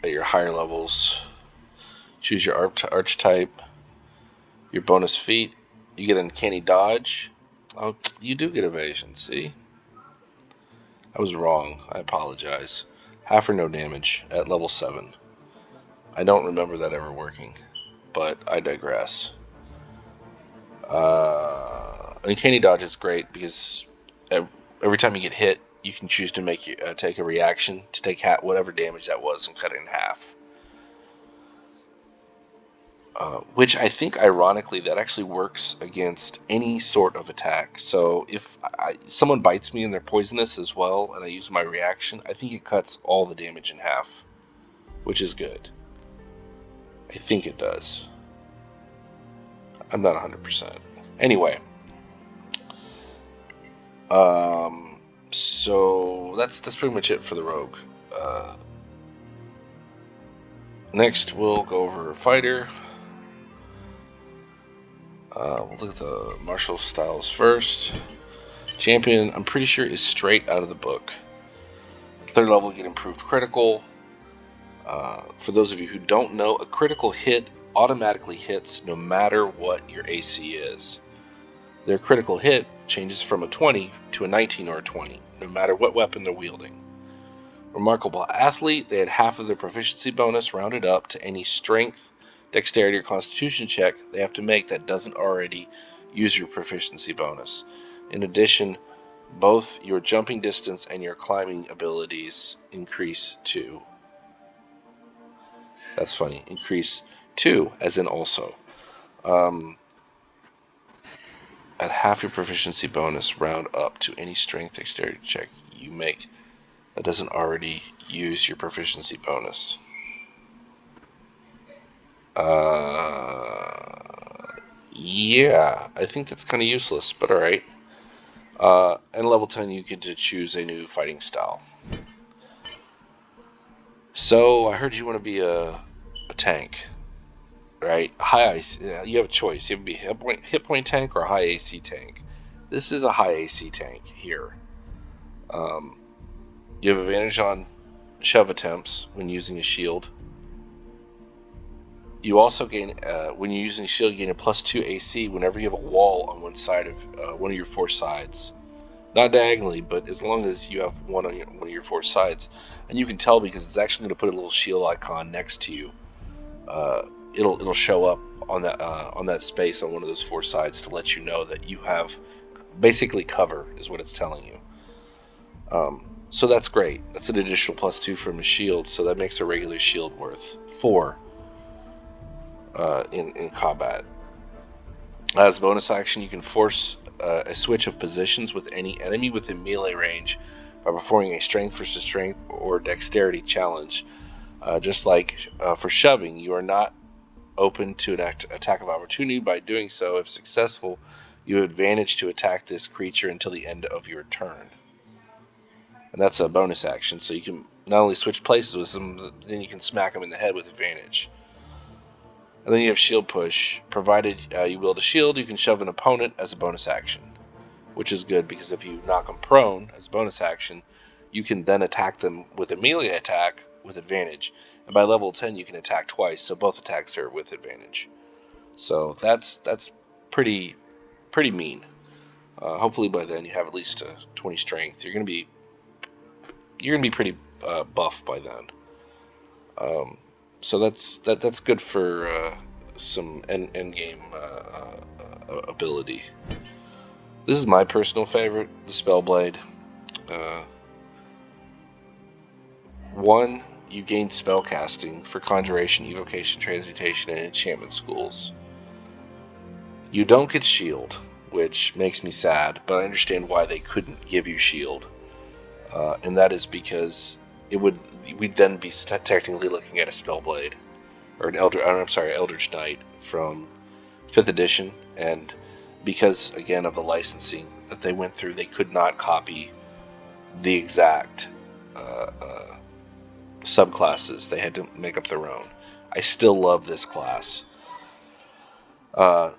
at your higher levels, choose your archetype, your bonus feat. You get uncanny dodge. Oh, you do get evasion, see? I was wrong. I apologize. Half or no damage at level 7. I don't remember that ever working, but I digress. Uncanny dodge is great because every time you get hit, you can choose to make take a reaction to take whatever damage that was and cut it in half. Which I think, ironically, that actually works against any sort of attack. So if someone bites me and they're poisonous as well, and I use my reaction, I think it cuts all the damage in half, which is good. I think it does. I'm not 100%. Anyway. So that's pretty much it for the rogue. Next, we'll go over fighter. We'll look at the martial styles first. Champion, I'm pretty sure, is straight out of the book. 3rd level, get improved critical. For those of you who don't know, a critical hit automatically hits no matter what your AC is. Their critical hit changes from a 20 to a 19 or a 20, no matter what weapon they're wielding. Remarkable athlete, they had half of their proficiency bonus rounded up to any strength, dexterity, or constitution check they have to make that doesn't already use your proficiency bonus. In addition, both your jumping distance and your climbing abilities increase too. That's funny. Increase 2, as in also. At half your proficiency bonus, round up to any strength dexterity check you make that doesn't already use your proficiency bonus. Yeah, I think that's kind of useless, but alright. And level 10, you get to choose a new fighting style. So, I heard you want to be a tank, right? High AC, you have a choice. You have to be a hit point tank or a high AC tank. This is a high AC tank here. You have advantage on shove attempts when using a shield. You also gain, when you're using a shield, you gain a +2 AC whenever you have a wall on one side of one of your 4 sides. Not diagonally, but as long as you have one on one of your 4 sides. And you can tell because it's actually going to put a little shield icon next to you. It'll show up on that space on one of those 4 sides to let you know that you have basically cover, is what it's telling you. So that's great. That's an additional +2 from a shield, so that makes a regular shield worth 4 in combat. As a bonus action, you can force a switch of positions with any enemy within melee range by performing a strength versus strength or dexterity challenge. Just like for shoving, you are not open to an attack of opportunity. By doing so, if successful, you have advantage to attack this creature until the end of your turn. And that's a bonus action, so you can not only switch places with them, then you can smack them in the head with advantage. And then you have shield push. Provided you wield a shield, you can shove an opponent as a bonus action, which is good because if you knock them prone as a bonus action, you can then attack them with a melee attack with advantage. And by level 10, you can attack twice, so both attacks are with advantage. So that's pretty mean. Hopefully by then you have at least 20 strength. You're gonna be pretty buff by then. So that's good for some end game ability. This is my personal favorite, the Spellblade. 1, you gain spellcasting for conjuration, evocation, transmutation, and enchantment schools. You don't get shield, which makes me sad, but I understand why they couldn't give you shield. And that is because we'd then be technically looking at a Spellblade, or an Eldritch Knight from 5th edition, and because again of the licensing that they went through, they could not copy the exact subclasses. They had to make up their own. I still love this class.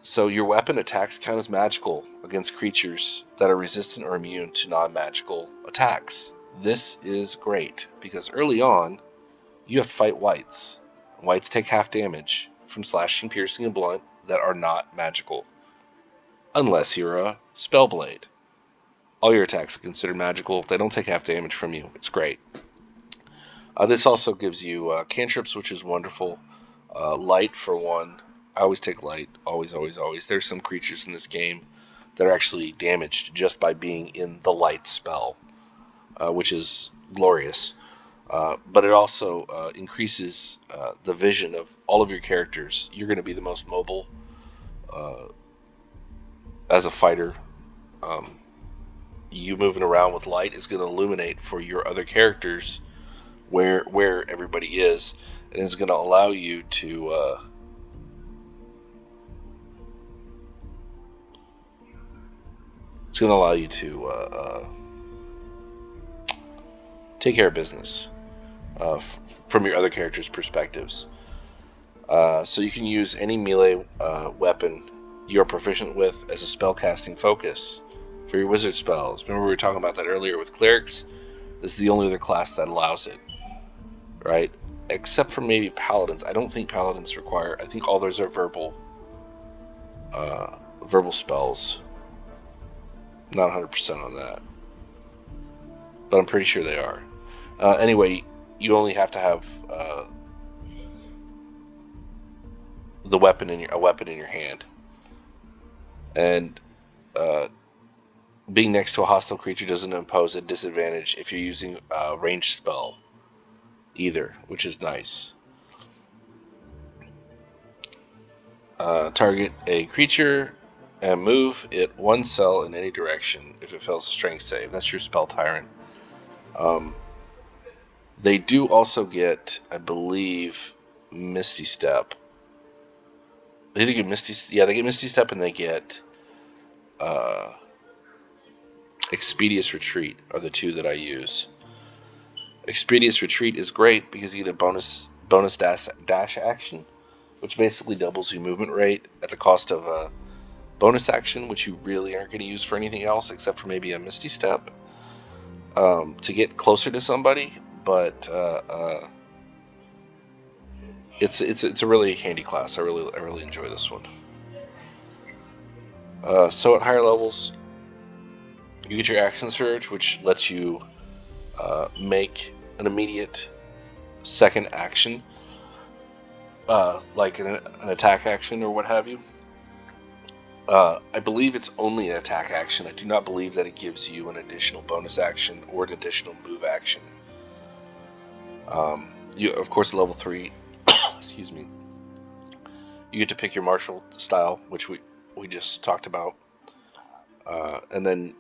So your weapon attacks count as magical against creatures that are resistant or immune to non-magical attacks. This is great because early on you have to fight wights. Wights take half damage from slashing, piercing, and blunt that are not magical. Unless you're a Spellblade. All your attacks are considered magical. They don't take half damage from you. It's great. This also gives you cantrips, which is wonderful. Light for 1. I always take light. Always, always, always. There's some creatures in this game that are actually damaged just by being in the light spell, which is glorious. But it also increases the vision of all of your characters. You're going to be the most mobile as a fighter. You moving around with light is going to illuminate for your other characters where everybody is, and is going to allow you to take care of business from your other characters' perspectives. So you can use any melee weapon you're proficient with as a spellcasting focus for your wizard spells. Remember we were talking about that earlier with clerics? This is the only other class that allows it, right? Except for maybe paladins. I don't think paladins require. I think all theirs are verbal spells. I'm not 100% on that, but I'm pretty sure they are. Anyway, you only have to have a weapon in your hand, and being next to a hostile creature doesn't impose a disadvantage if you're using a ranged spell either, which is nice. Target a creature and move it 1 cell in any direction if it fails a strength save. That's your Spell Tyrant. They do also get, I believe, Misty Step. They get Misty. Yeah, they get Misty Step, and they get Expeditious Retreat are the 2 that I use. Expeditious Retreat is great because you get a bonus dash action, which basically doubles your movement rate at the cost of a bonus action, which you really aren't going to use for anything else except for maybe a Misty Step to get closer to somebody. But it's a really handy class. I really enjoy this one. So at higher levels, you get your Action Surge, which lets you make an immediate second action, like an attack action or what have you. I believe it's only an attack action. I do not believe that it gives you an additional bonus action or an additional move action. You, of course, level 3, excuse me, you get to pick your martial style, which we just talked about. And then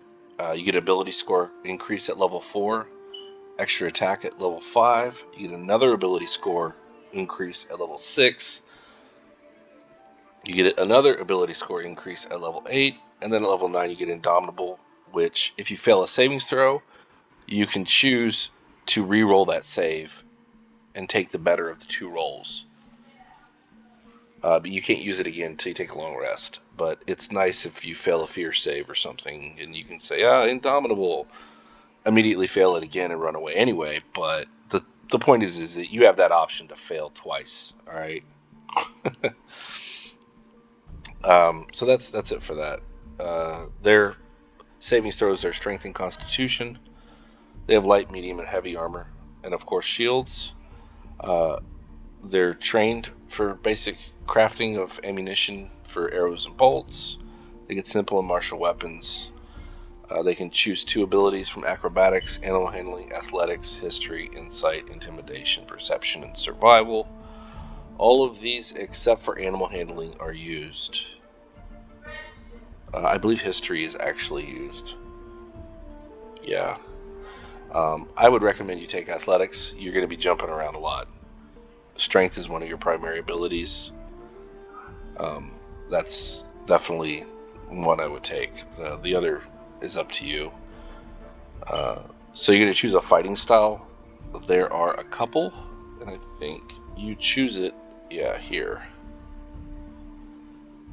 you get ability score increase at level 4, extra attack at level 5. You get another ability score increase at level 6. You get another ability score increase at level 8, and then at level 9 you get Indomitable, which if you fail a savings throw, you can choose to re-roll that save and take the better of the 2 rolls. But you can't use it again until you take a long rest. But it's nice if you fail a fear save or something, and you can say, Indomitable, immediately fail it again and run away anyway. But the point is that you have that option to fail twice, alright? So that's it for that. Their savings throws are strength and constitution. They have light, medium, and heavy armor, and of course shields. They're trained for basic crafting of ammunition for arrows and bolts. They get simple and martial weapons. They can choose 2 abilities from acrobatics, animal handling, athletics, history, insight, intimidation, perception, and survival. All of these, except for animal handling, are used. I believe history is actually used. Yeah. I would recommend you take athletics. You're going to be jumping around a lot. Strength is one of your primary abilities. That's definitely one I would take. The other is up to you. So you're going to choose a fighting style. There are a couple, and I think you choose it, here.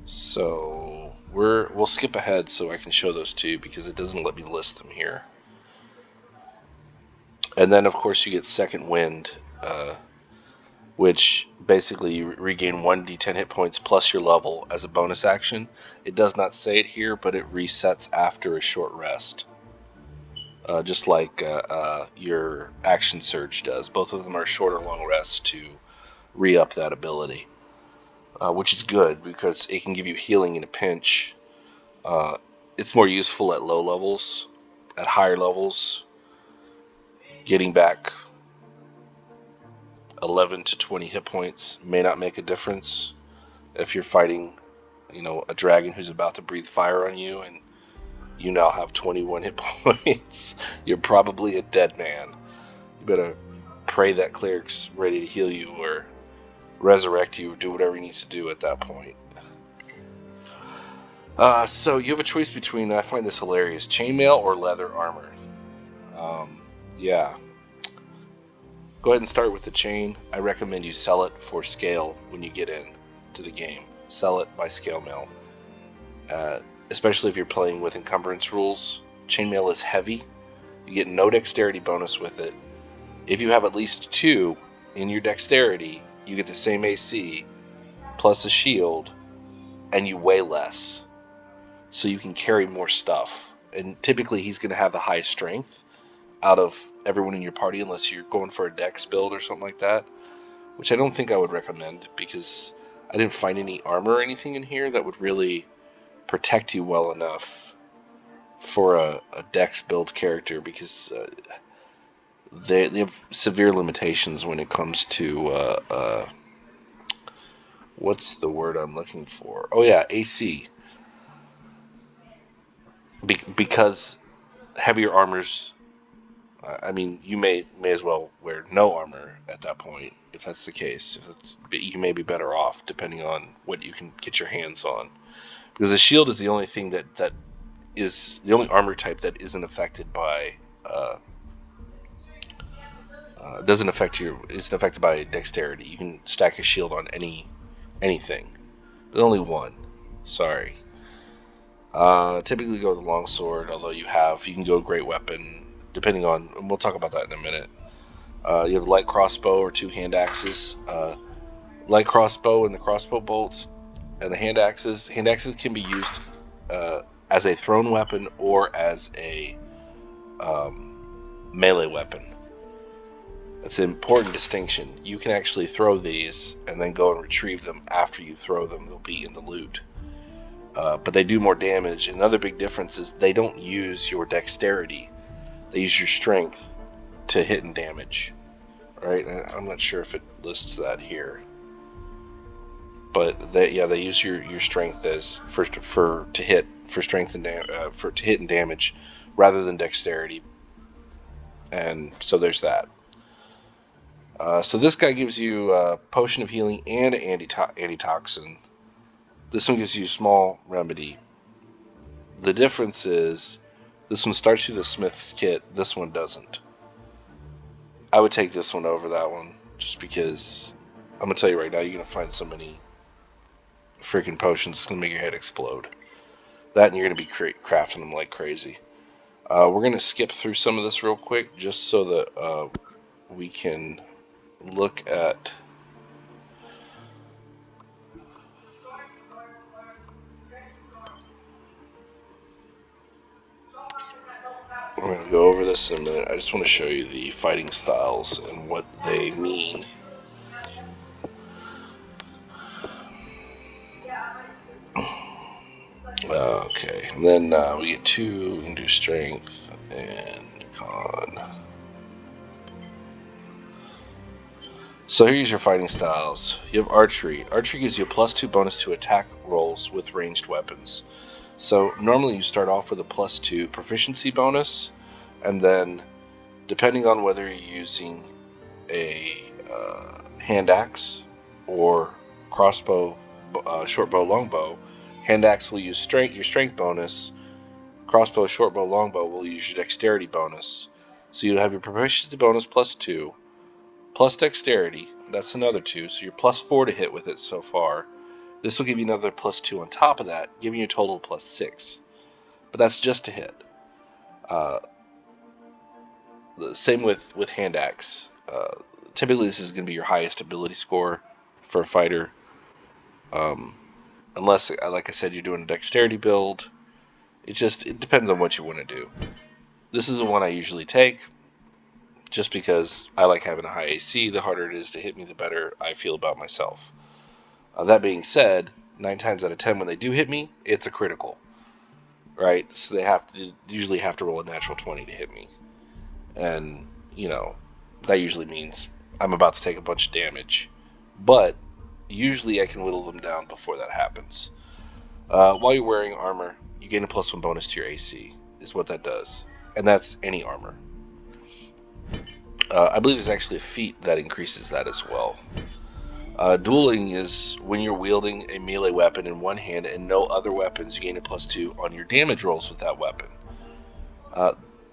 So we'll skip ahead so I can show those 2 because it doesn't let me list them here. And then of course you get Second Wind, which basically you regain 1d10 hit points plus your level as a bonus action. It does not say it here, but it resets after a short rest. Just like your Action Surge does. Both of them are short or long rests to re-up that ability. Which is good because it can give you healing in a pinch. It's more useful at low levels. At higher levels, getting back 11 to 20 hit points may not make a difference. If you're fighting, a dragon who's about to breathe fire on you and you now have 21 hit points, you're probably a dead man. You better pray that cleric's ready to heal you or resurrect you or do whatever he needs to do at that point. So you have a choice between, I find this hilarious, chainmail or leather armor. Yeah. Go ahead and start with the chain. I recommend you sell it for scale when you get in to the game. Sell it by scale mail. Especially if you're playing with encumbrance rules. Chainmail is heavy. You get no dexterity bonus with it. If you have at least 2 in your dexterity, you get the same AC plus a shield, and you weigh less. So you can carry more stuff. And typically he's going to have the highest strength out of everyone in your party unless you're going for a dex build or something like that, which I don't think I would recommend because I didn't find any armor or anything in here that would really protect you well enough for a dex build character because they have severe limitations when it comes to what's the word I'm looking for? Oh yeah, AC. Because heavier armors. I mean, you may as well wear no armor at that point if that's the case. You may be better off depending on what you can get your hands on. Because the shield is the only thing that is the only armor type that isn't affected by isn't affected by dexterity. You can stack a shield on anything, but only one. Sorry. Typically go with a longsword, although you can go great weapon depending on. And we'll talk about that in a minute. You have a light crossbow or two hand axes. Light crossbow and the crossbow bolts and the hand axes. Hand axes can be used as a thrown weapon or as a melee weapon. That's an important distinction. You can actually throw these and then go and retrieve them after you throw them. They'll be in the loot. But they do more damage. Another big difference is they don't use your dexterity. They use your strength to hit and damage. Right? I'm not sure if it lists that here. But they use your strength as to hit and damage rather than dexterity. And so there's that. So this guy gives you a potion of healing and antitoxin. This one gives you a small remedy. The difference is this one starts you the smith's kit. This one doesn't. I would take this one over that one just because I'm gonna tell you right now, you're gonna find so many freaking potions. It's gonna make your head explode. That and you're gonna be crafting them like crazy. We're gonna skip through some of this real quick just so that we can look at. We're going to go over this in a minute. I just want to show you the fighting styles and what they mean. Okay, and then we get 2, we can do strength and con. So here's your fighting styles. You have archery. Archery gives you a +2 bonus to attack rolls with ranged weapons. So normally you start off with a +2 proficiency bonus, and then depending on whether you're using a hand axe or crossbow, short bow, longbow, hand axe will use your strength bonus. Crossbow, short bow, longbow will use your dexterity bonus. So you'll have your proficiency bonus +2, plus dexterity. That's another 2, so you're +4 to hit with it so far. This will give you another +2 on top of that, giving you a total of +6. But that's just to hit. The same with hand axe. Typically, this is going to be your highest ability score for a fighter. Unless, like I said, you're doing a dexterity build. It depends on what you want to do. This is the one I usually take, just because I like having a high AC. The harder it is to hit me, the better I feel about myself. That being said, 9 times out of 10 when they do hit me, it's a critical. Right? So they usually have to roll a natural 20 to hit me. And, that usually means I'm about to take a bunch of damage. But usually I can whittle them down before that happens. While you're wearing armor, you gain a +1 bonus to your AC, is what that does. And that's any armor. I believe there's actually a feat that increases that as well. Dueling is when you're wielding a melee weapon in one hand and no other weapons, you gain a +2 on your damage rolls with that weapon.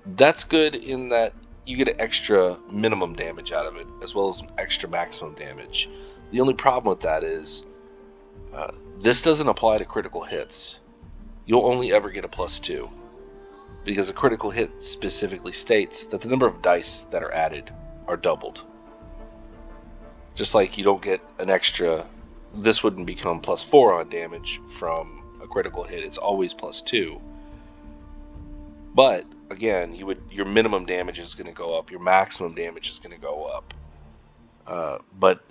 That's good in that you get an extra minimum damage out of it, as well as extra maximum damage. The only problem with that is this doesn't apply to critical hits. You'll only ever get a +2, because a critical hit specifically states that the number of dice that are added are doubled. Just like you don't get an extra, this wouldn't become +4 on damage from a critical hit. It's always +2. But again, your minimum damage is going to go up. Your maximum damage is going to go up. But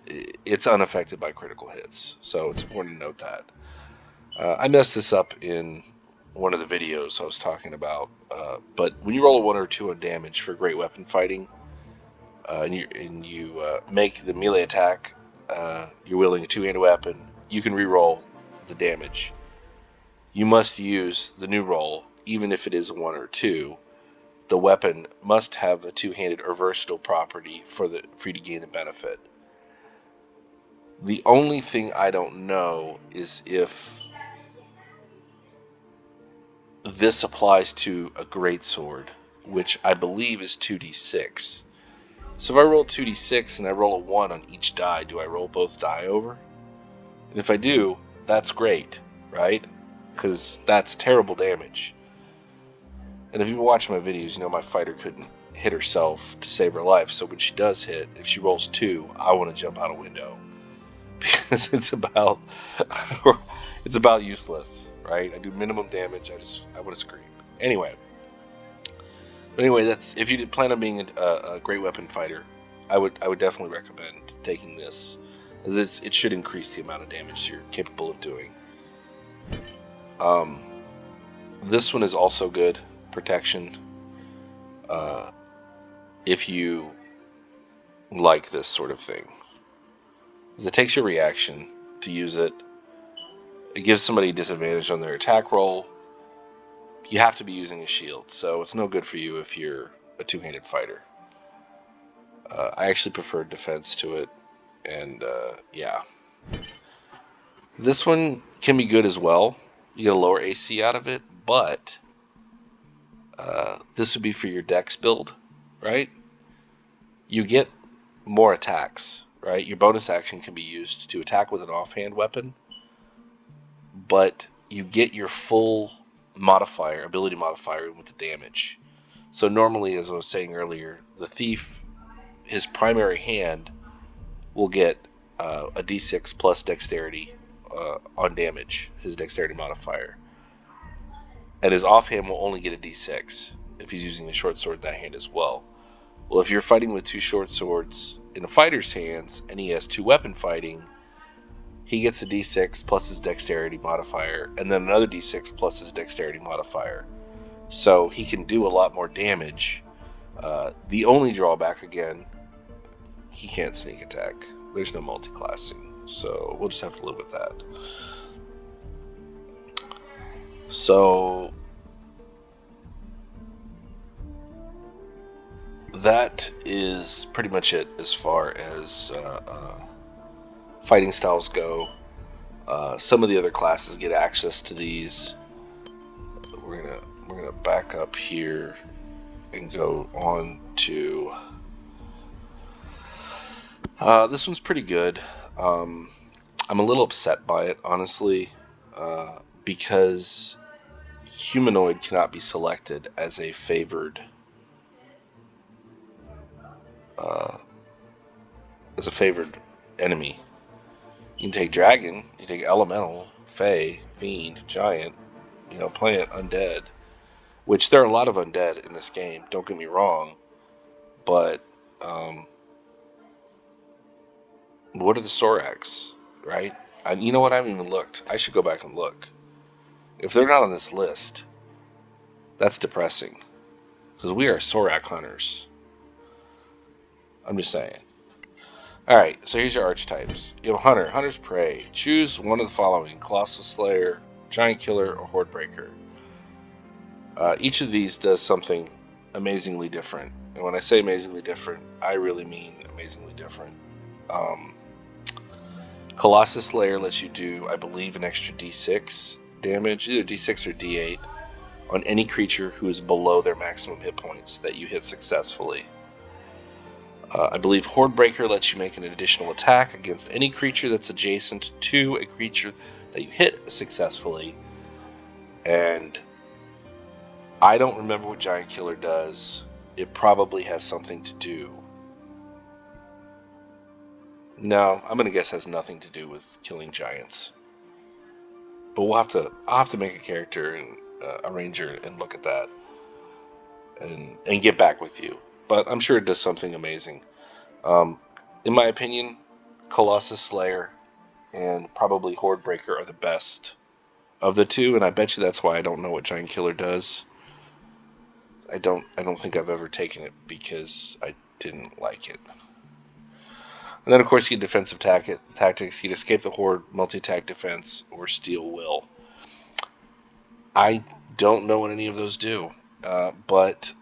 it's unaffected by critical hits, so it's important to note that. I messed this up in one of the videos I was talking about. But when you roll a 1 or 2 on damage for great weapon fighting, and you make the melee attack, you're wielding a 2-handed weapon, you can re-roll the damage. You must use the new roll, even if it is a 1 or 2. The weapon must have a two-handed or versatile property for you to gain the benefit. The only thing I don't know is if this applies to a greatsword, which I believe is 2d6. So if I roll 2d6 and I roll a 1 on each die, do I roll both die over? And if I do, that's great, right? Because that's terrible damage. And if you've been watching my videos, you know my fighter couldn't hit herself to save her life. So when she does hit, if she rolls 2, I want to jump out a window. Because it's about useless, right? I do minimum damage. I want to scream. Anyway, that's if you plan on being a great weapon fighter, I would definitely recommend taking this, as it should increase the amount of damage you're capable of doing. This one is also good protection. If you like this sort of thing, because it takes your reaction to use it. It gives somebody a disadvantage on their attack roll. You have to be using a shield, so it's no good for you if you're a two-handed fighter. I actually prefer defense to it, and yeah. This one can be good as well. You get a lower AC out of it, but this would be for your dex build, right? You get more attacks, right? Your bonus action can be used to attack with an offhand weapon, but you get your full ability modifier with the damage. So normally, as I was saying earlier, the thief, his primary hand will get a d6 plus dexterity on damage, his dexterity modifier. And his offhand will only get a d6 if he's using a short sword in that hand as well. Well, if you're fighting with two short swords in a fighter's hands and he has two weapon fighting, he gets a d6 plus his dexterity modifier, and then another d6 plus his dexterity modifier. So he can do a lot more damage. The only drawback, again, he can't sneak attack. There's no multi-classing, so we'll just have to live with that. So that is pretty much it as far as fighting styles go. Some of the other classes get access to these. We're gonna back up here and go on to this one's pretty good. I'm a little upset by it, honestly, because humanoid cannot be selected as a favored enemy. You can take dragon, you take elemental, fey, fiend, giant, plant, undead, which there are a lot of undead in this game, don't get me wrong, but what are the Sorax, right? You know what, I haven't even looked. I should go back and look. If they're not on this list, that's depressing, because we are Sorak hunters. I'm just saying. Alright, so here's your archetypes. You have Hunter, Hunter's Prey. Choose one of the following: Colossus Slayer, Giant Killer, or Horde Breaker. Each of these does something amazingly different. And when I say amazingly different, I really mean amazingly different. Colossus Slayer lets you do, I believe, an extra d6 damage, either d6 or d8, on any creature who is below their maximum hit points that you hit successfully. I believe Horde Breaker lets you make an additional attack against any creature that's adjacent to a creature that you hit successfully. And I don't remember what Giant Killer does. It probably has something to do. No, I'm going to guess has nothing to do with killing giants. But I'll have to make a character and a ranger and look at that and get back with you. But I'm sure it does something amazing. In my opinion, Colossus Slayer and probably Horde Breaker are the best of the two, and I bet you that's why I don't know what Giant Killer does. I don't think I've ever taken it because I didn't like it. And then, of course, you get defensive tactics. You'd escape the horde, multi-attack defense, or steal will. I don't know what any of those do, but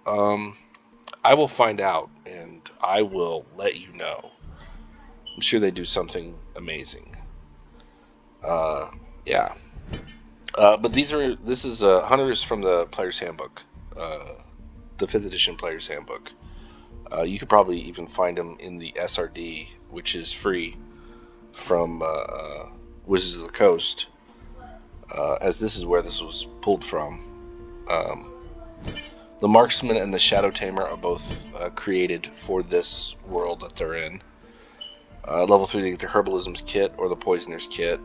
I will find out, and I will let you know. I'm sure they do something amazing. Yeah. But this is Hunters from the Player's Handbook, the 5th edition Player's Handbook. You could probably even find them in the SRD, which is free from Wizards of the Coast, as this is where this was pulled from. The Marksman and the Shadow Tamer are both created for this world that they're in. Level 3, they get the Herbalism's Kit or the Poisoner's Kit.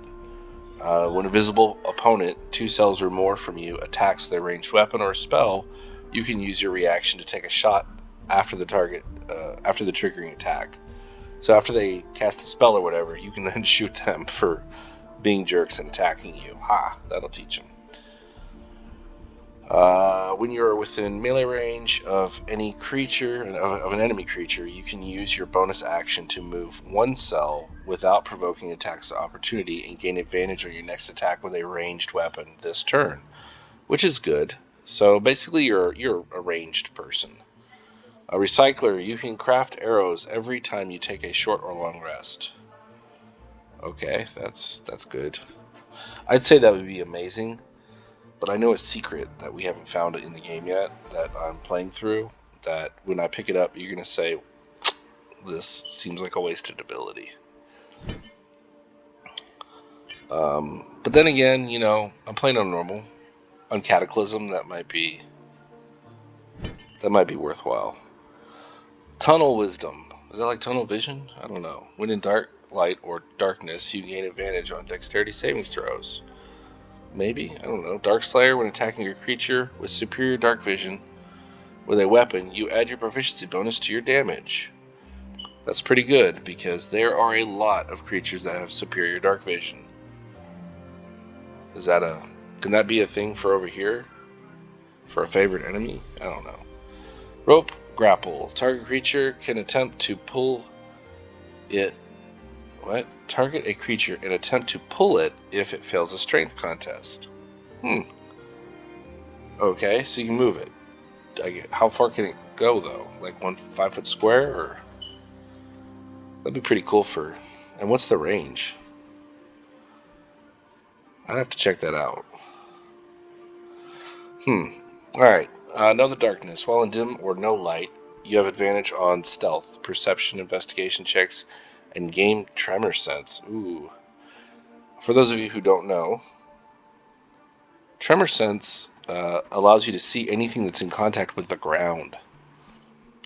When a visible opponent 2 cells or more from you attacks their ranged weapon or spell, you can use your reaction to take a shot after the target, after the triggering attack. So after they cast a spell or whatever, you can then shoot them for being jerks and attacking you. Ha! That'll teach them. When you're within melee range of any creature, of an enemy creature, you can use your bonus action to move 1 cell without provoking attacks of opportunity and gain advantage on your next attack with a ranged weapon this turn, which is good. So basically, you're a ranged person. A recycler, you can craft arrows every time you take a short or long rest. Okay, that's good. I'd say that would be amazing. But I know a secret that we haven't found in the game yet that I'm playing through, that when I pick it up, you're going to say, this seems like a wasted ability. But then again, you know, I'm playing on normal. On Cataclysm, that might be worthwhile. Tunnel Wisdom. Is that like Tunnel Vision? I don't know. When in dark light or darkness, you gain advantage on dexterity saving throws. Maybe? I don't know. Darkslayer, when attacking your creature with superior dark vision with a weapon, you add your proficiency bonus to your damage. That's pretty good, because there are a lot of creatures that have superior dark vision. Can that be a thing for over here? For a favorite enemy? I don't know. Rope Grapple. Target creature can attempt to pull it. What? Target a creature and attempt to pull it if it fails a strength contest. Okay, so you can move it. How far can it go, though? Like 1 5-foot square? Or that'd be pretty cool for... And what's the range? I'd have to check that out. Alright. Know the darkness. While in dim or no light, you have advantage on stealth, perception, investigation checks, and game tremor sense. Ooh. For those of you who don't know, tremor sense allows you to see anything that's in contact with the ground.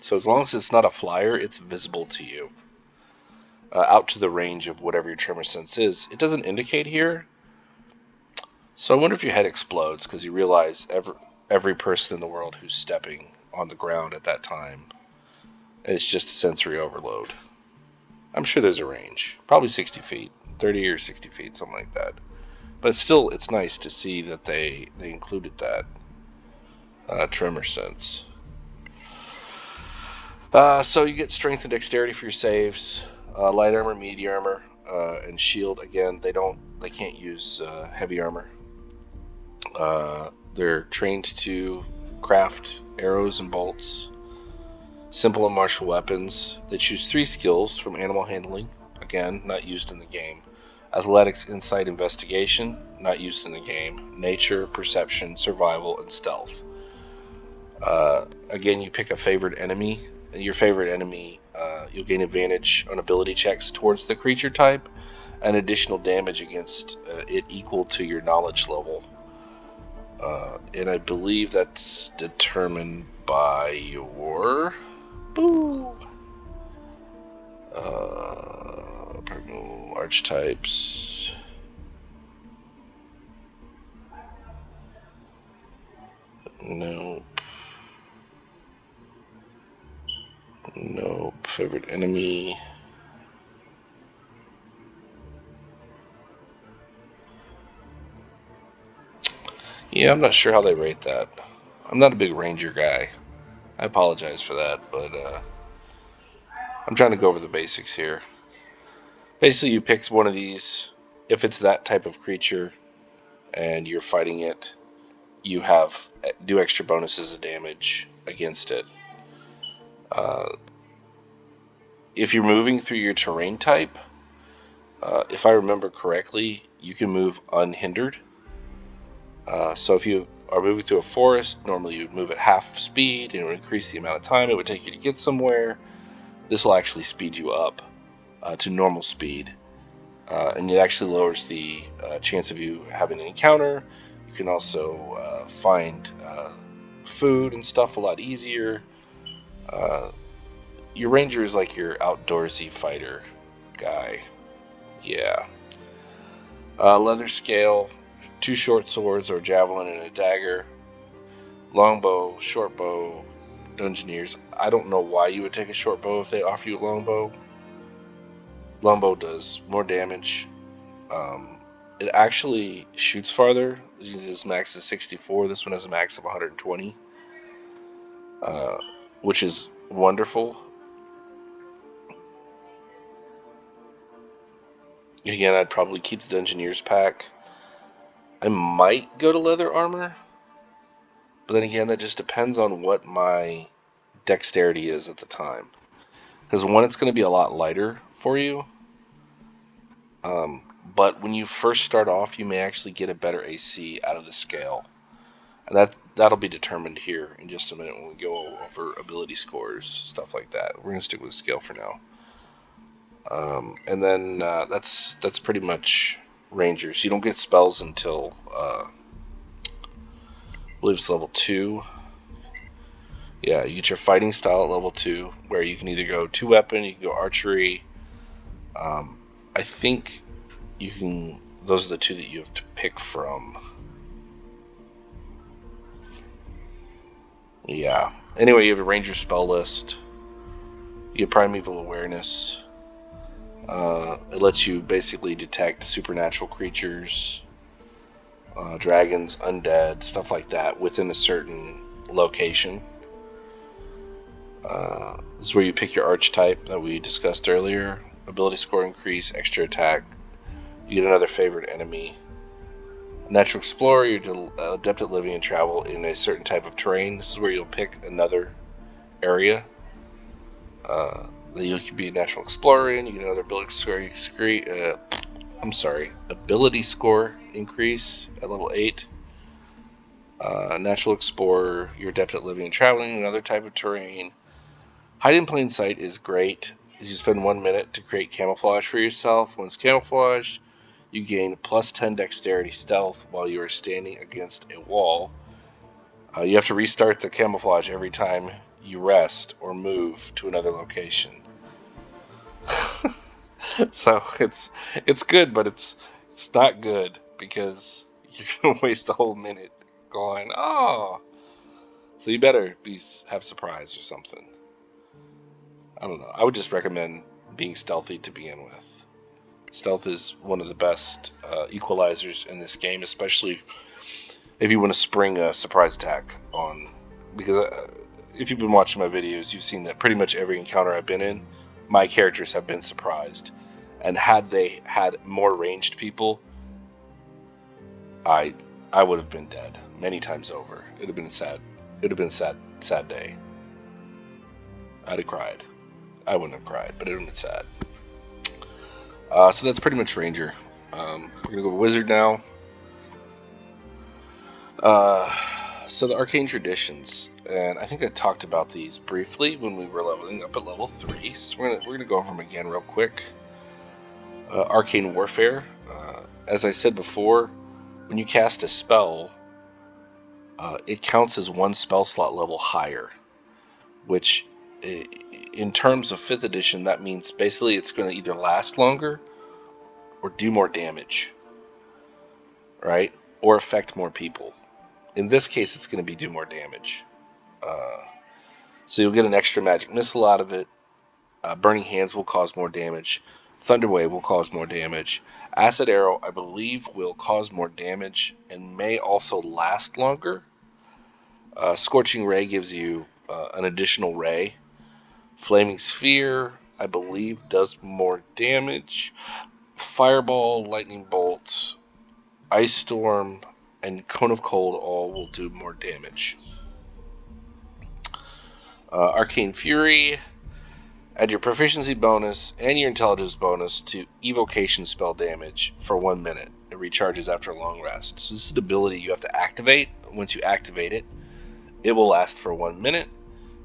So as long as it's not a flyer, it's visible to you. Out to the range of whatever your tremor sense is. It doesn't indicate here. So I wonder if your head explodes because you realize every person in the world who's stepping on the ground at that time. And it's just a sensory overload. I'm sure there's a range. Probably 60 feet. 30 or 60 feet, something like that. But still, it's nice to see that they included that tremor sense. So you get strength and dexterity for your saves. Light armor, medium armor, and shield. Again, they can't use heavy armor. They're trained to craft arrows and bolts. Simple and martial weapons. They choose 3 skills from animal handling. Again, not used in the game. Athletics, insight, investigation. Not used in the game. Nature, perception, survival, and stealth. Again, you pick a favorite enemy. Your favorite enemy, you'll gain advantage on ability checks towards the creature type, and additional damage against it equal to your knowledge level. And I believe that's determined by your archetypes. Nope. Favorite enemy. Yeah, I'm not sure how they rate that. I'm not a big ranger guy. I apologize for that, but I'm trying to go over the basics here. Basically, you pick one of these. If it's that type of creature and you're fighting it, you do extra bonuses of damage against it. If you're moving through your terrain type, if I remember correctly, you can move unhindered. So if you are moving through a forest, normally you would move at half speed and it would increase the amount of time it would take you to get somewhere. This will actually speed you up to normal speed, and it actually lowers the chance of you having an encounter. You can also find food and stuff a lot easier. Your ranger is like your outdoorsy fighter guy. Yeah. Leather scale, 2 short swords or javelin and a dagger. Longbow, short bow, dungeoneers. I don't know why you would take a short bow if they offer you a longbow. Longbow does more damage. It actually shoots farther. This max is 64. This one has a max of 120, which is wonderful. Again, I'd probably keep the Dungeoneers pack. I might go to leather armor, but then again, that just depends on what my dexterity is at the time. Because one, it's going to be a lot lighter for you. But when you first start off, you may actually get a better AC out of the scale. And that'll be determined here in just a minute when we go over ability scores, stuff like that. We're going to stick with the scale for now. And then that's pretty much Rangers. You don't get spells until I believe it's level 2. Yeah, you get your fighting style at level 2, where you can either go 2-weapon, you can go archery. I think you can. Those are the 2 that you have to pick from. Yeah. Anyway, you have a ranger spell list. You get primeval awareness. It lets you basically detect supernatural creatures, dragons, undead, stuff like that within a certain location. This is where you pick your archetype that we discussed earlier. Ability score increase, extra attack. You get another favorite enemy. Natural explorer, you're adept at living and travel in a certain type of terrain. This is where you'll pick another area that you can be a natural explorer in. You get another ability score increase at level 8. Natural explorer, you're adept at living and traveling in another type of terrain. Hide in plain sight is great. As you spend 1 minute to create camouflage for yourself. Once camouflaged, you gain plus 10 dexterity stealth while you are standing against a wall. You have to restart the camouflage every time you rest or move to another location. So it's good, but it's not good because you're gonna waste a whole minute going, oh. So you better have surprise or something. I don't know. I would just recommend being stealthy to begin with. Stealth is one of the best equalizers in this game, especially if you want to spring a surprise attack on. Because if you've been watching my videos, you've seen that pretty much every encounter I've been in, my characters have been surprised. And had they had more ranged people, I would have been dead many times over. It'd have been sad. It'd have been a sad day. I'd have cried. I wouldn't have cried, but it would have been sad. So that's pretty much Ranger. We're gonna go Wizard now. So the Arcane Traditions, and I think I talked about these briefly when we were leveling up at level 3. So we're gonna go over them again real quick. Arcane Warfare. As I said before, when you cast a spell, it counts as 1 spell slot level higher, which in terms of 5th edition, that means basically it's going to either last longer or do more damage, right? Or affect more people. In this case, it's going to be do more damage. So you'll get an extra magic missile out of it. Burning Hands will cause more damage. Thunderwave will cause more damage. Acid Arrow, I believe, will cause more damage and may also last longer. Scorching Ray gives you an additional ray. Flaming Sphere I believe, does more damage. Fireball, Lightning Bolt, Ice Storm, and Cone of Cold all will do more damage. Arcane Fury, add your proficiency bonus and your intelligence bonus to evocation spell damage for 1 minute. It recharges after a long rest. So this is an ability you have to activate. Once you activate it, it will last for 1 minute,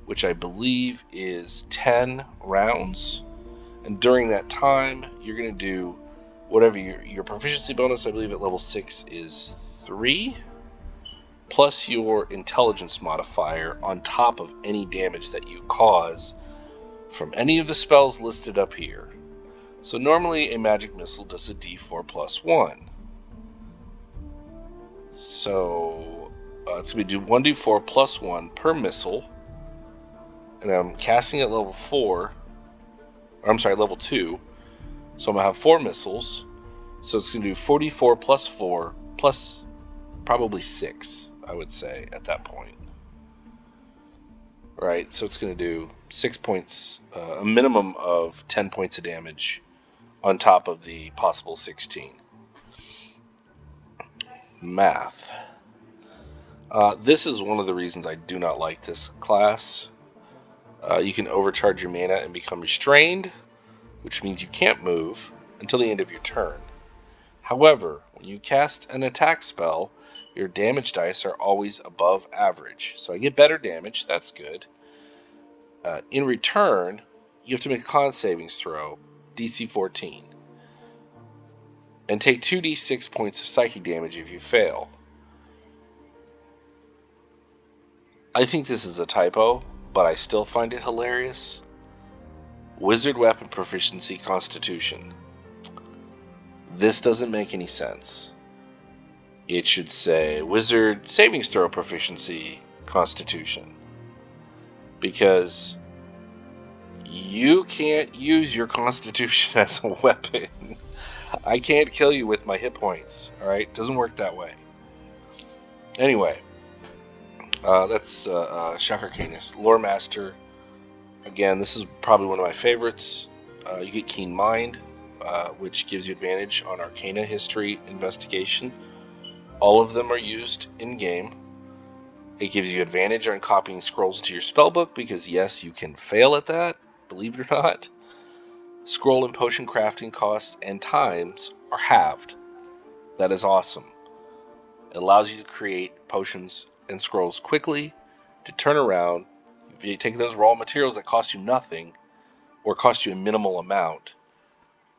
which I believe is 10 rounds. And during that time, you're going to do whatever your proficiency bonus, I believe at level 6 is 3, plus your intelligence modifier on top of any damage that you cause from any of the spells listed up here. So normally a magic missile does a d4 plus 1. So it's going to do 1d4 plus 1 per missile. And I'm casting at level 4. Or I'm sorry, level 2. So I'm going to have 4 missiles. So it's going to do 44 plus 4 plus probably 6, I would say, at that point. Right, so it's going to do 6 points, a minimum of 10 points of damage on top of the possible 16. Math. This is one of the reasons I do not like this class. You can overcharge your mana and become restrained, which means you can't move until the end of your turn. However, when you cast an attack spell, your damage dice are always above average. So I get better damage, that's good. In return, you have to make a con savings throw, DC 14. And take 2d6 points of psychic damage if you fail. I think this is a typo, but I still find it hilarious. Wizard weapon proficiency constitution. This doesn't make any sense. It should say wizard savings throw proficiency constitution. Because you can't use your constitution as a weapon. I can't kill you with my hit points, alright? Doesn't work that way. Anyway, that's Shock Arcanist. Lore Master. Again, this is probably one of my favorites. You get Keen Mind, which gives you advantage on Arcana History Investigation. All of them are used in-game. It gives you advantage on copying scrolls to your spellbook, because yes, you can fail at that, believe it or not. Scroll and potion crafting costs and times are halved. That is awesome. It allows you to create potions and scrolls quickly, to turn around. If you take those raw materials that cost you nothing, or cost you a minimal amount,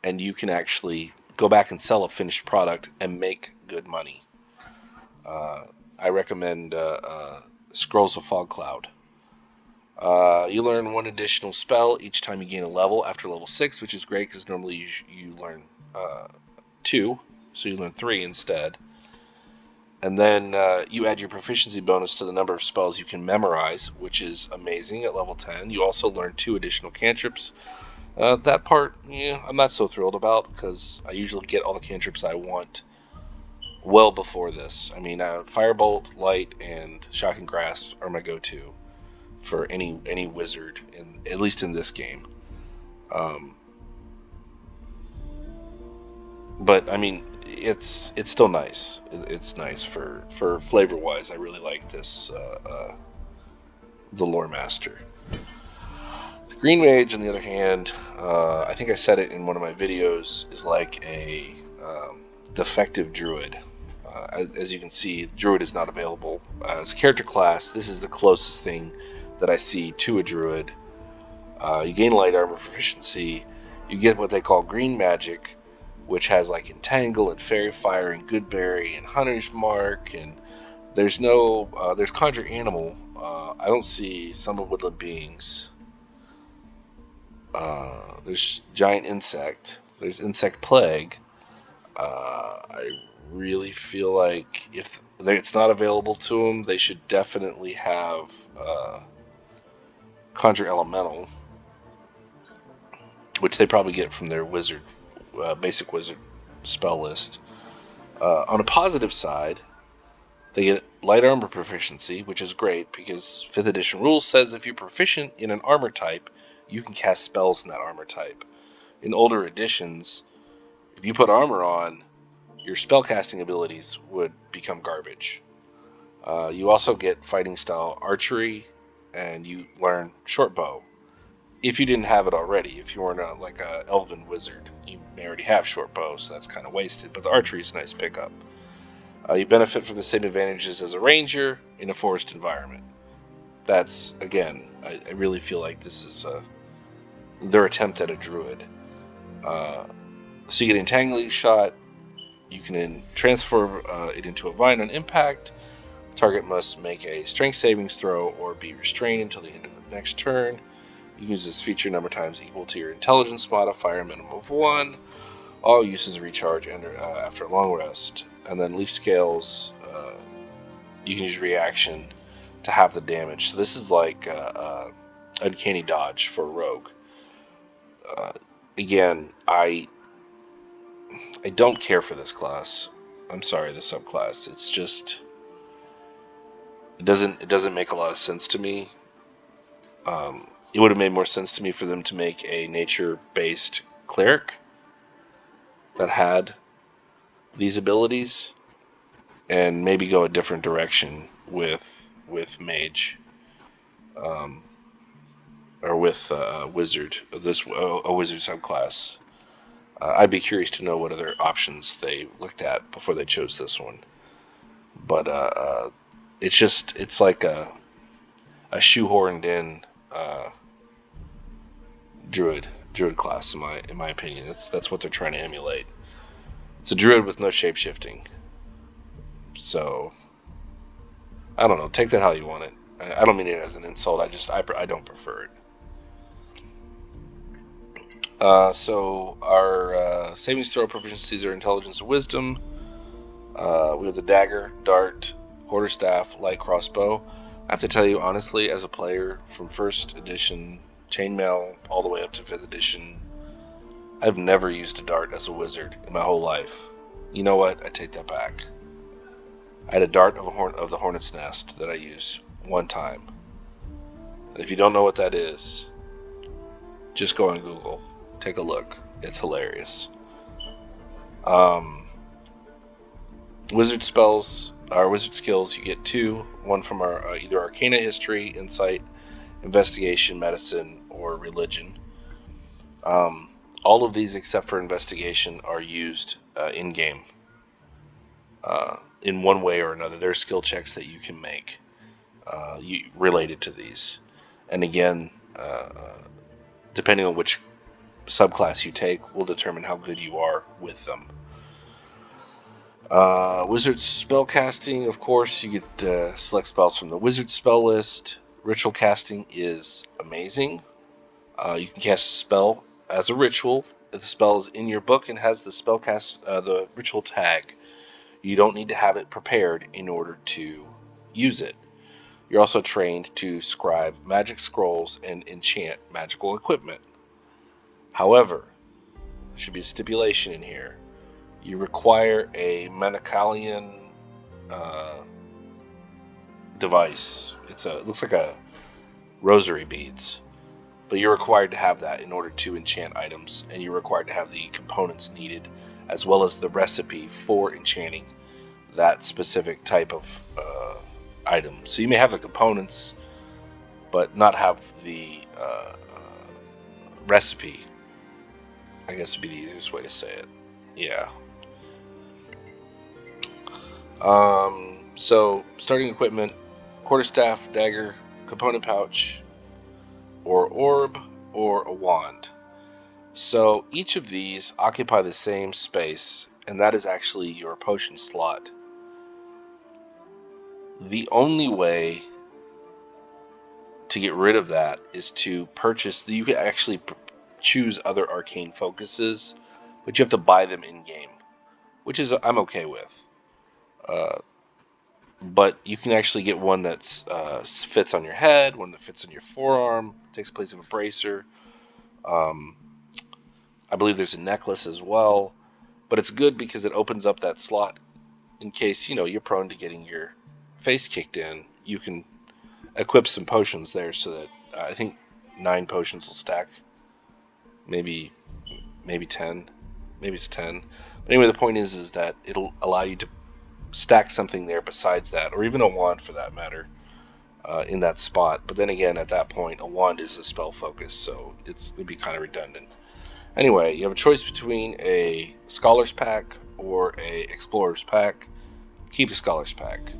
and you can actually go back and sell a finished product and make good money. I recommend Scrolls of Fog Cloud. You learn one additional spell each time you gain a level after level 6, which is great because normally you learn 2, so you learn 3 instead. And then you add your proficiency bonus to the number of spells you can memorize, which is amazing at level 10. You also learn 2 additional cantrips. That part, I'm not so thrilled about, because I usually get all the cantrips I want well before this. I mean, Firebolt, Light, and Shocking Grasp are my go-to for any wizard, at least in this game. But I mean, it's still nice. It's nice for flavor-wise. I really like this, the Lore Master. The Green Mage, on the other hand, I think I said it in one of my videos, is like a defective druid. As you can see, druid is not available as a character class. This is the closest thing that I see to a druid. You gain light armor proficiency. You get what they call green magic, which has like Entangle and Fairy Fire and Goodberry and Hunter's Mark, and there's Conjure Animal. I don't see Summon Woodland Beings. There's Giant Insect. There's Insect Plague. I really feel like if it's not available to them, they should definitely have Conjure Elemental, which they probably get from their wizard, basic wizard spell list. On a positive side, they get light armor proficiency, which is great because 5th edition rules says if you're proficient in an armor type, you can cast spells in that armor type. In older editions, if you put armor on, your spellcasting abilities would become garbage. You also get fighting style archery, and you learn short bow. If you didn't have it already, if you weren't like a elven wizard, you may already have short bow, so that's kind of wasted. But the archery is a nice pickup. You benefit from the same advantages as a ranger in a forest environment. That's, again, I really feel like this is their attempt at a druid. So you get Entangling Shot. You can transfer it into a vine on impact. Target must make a strength savings throw or be restrained until the end of the next turn. You use this feature number times equal to your intelligence modifier, minimum of 1. All uses recharge after a long rest. And then Leaf Scales, you can use reaction to half the damage. So this is like Uncanny Dodge for Rogue. Again, I don't care for this class. I'm sorry, this subclass. It's just it doesn't make a lot of sense to me. It would have made more sense to me for them to make a nature-based cleric that had these abilities, and maybe go a different direction with mage, or with wizard. A wizard subclass. I'd be curious to know what other options they looked at before they chose this one. But it's like a shoehorned in druid class in my opinion. That's what they're trying to emulate. It's a druid with no shape shifting. So I don't know. Take that how you want it. I don't mean it as an insult. I don't prefer it. So our savings throw proficiencies are intelligence and wisdom. We have the dagger, dart, quarterstaff, light crossbow. I have to tell you honestly, as a player from 1st edition chainmail all the way up to 5th edition, I've never used a dart as a wizard in my whole life. You know what? I take that back. I had a dart of the hornet's nest that I used one time. And if you don't know what that is, just go on Google. Take a look. It's hilarious. Wizard spells, our wizard skills, you get 2. One from our either Arcana History, Insight, Investigation, Medicine, or Religion. All of these except for Investigation are used in-game. In one way or another. There are skill checks that you can make related to these. And again, depending on which subclass you take will determine how good you are with them. Wizard spellcasting, of course, you get select spells from the wizard spell list. Ritual casting is amazing. You can cast a spell as a ritual. If the spell is in your book and has the ritual tag, you don't need to have it prepared in order to use it. You're also trained to scribe magic scrolls and enchant magical equipment. However, there should be a stipulation in here. You require a Manacalian device. It looks like a rosary beads, but you're required to have that in order to enchant items, and you're required to have the components needed, as well as the recipe for enchanting that specific type of item. So you may have the components, but not have the recipe. I guess would be the easiest way to say it. Yeah. So starting equipment: quarterstaff, dagger, component pouch, or orb, or a wand. So each of these occupy the same space, and that is actually your potion slot. The only way to get rid of that is to purchase. You can actually choose other arcane focuses, but you have to buy them in game, which is I'm okay with. But you can actually get one that fits on your head, one that fits on your forearm, takes place of a bracer. I believe there's a necklace as well, but it's good because it opens up that slot in case you're prone to getting your face kicked in. You can equip some potions there, so that I think 9 potions will stack. Maybe 10. Maybe it's 10. But anyway, the point is that it'll allow you to stack something there besides that, or even a wand for that matter, in that spot. But then again, at that point, a wand is a spell focus, so it'd be kind of redundant. Anyway, you have a choice between a Scholar's Pack or a Explorer's Pack. Keep the Scholar's Pack.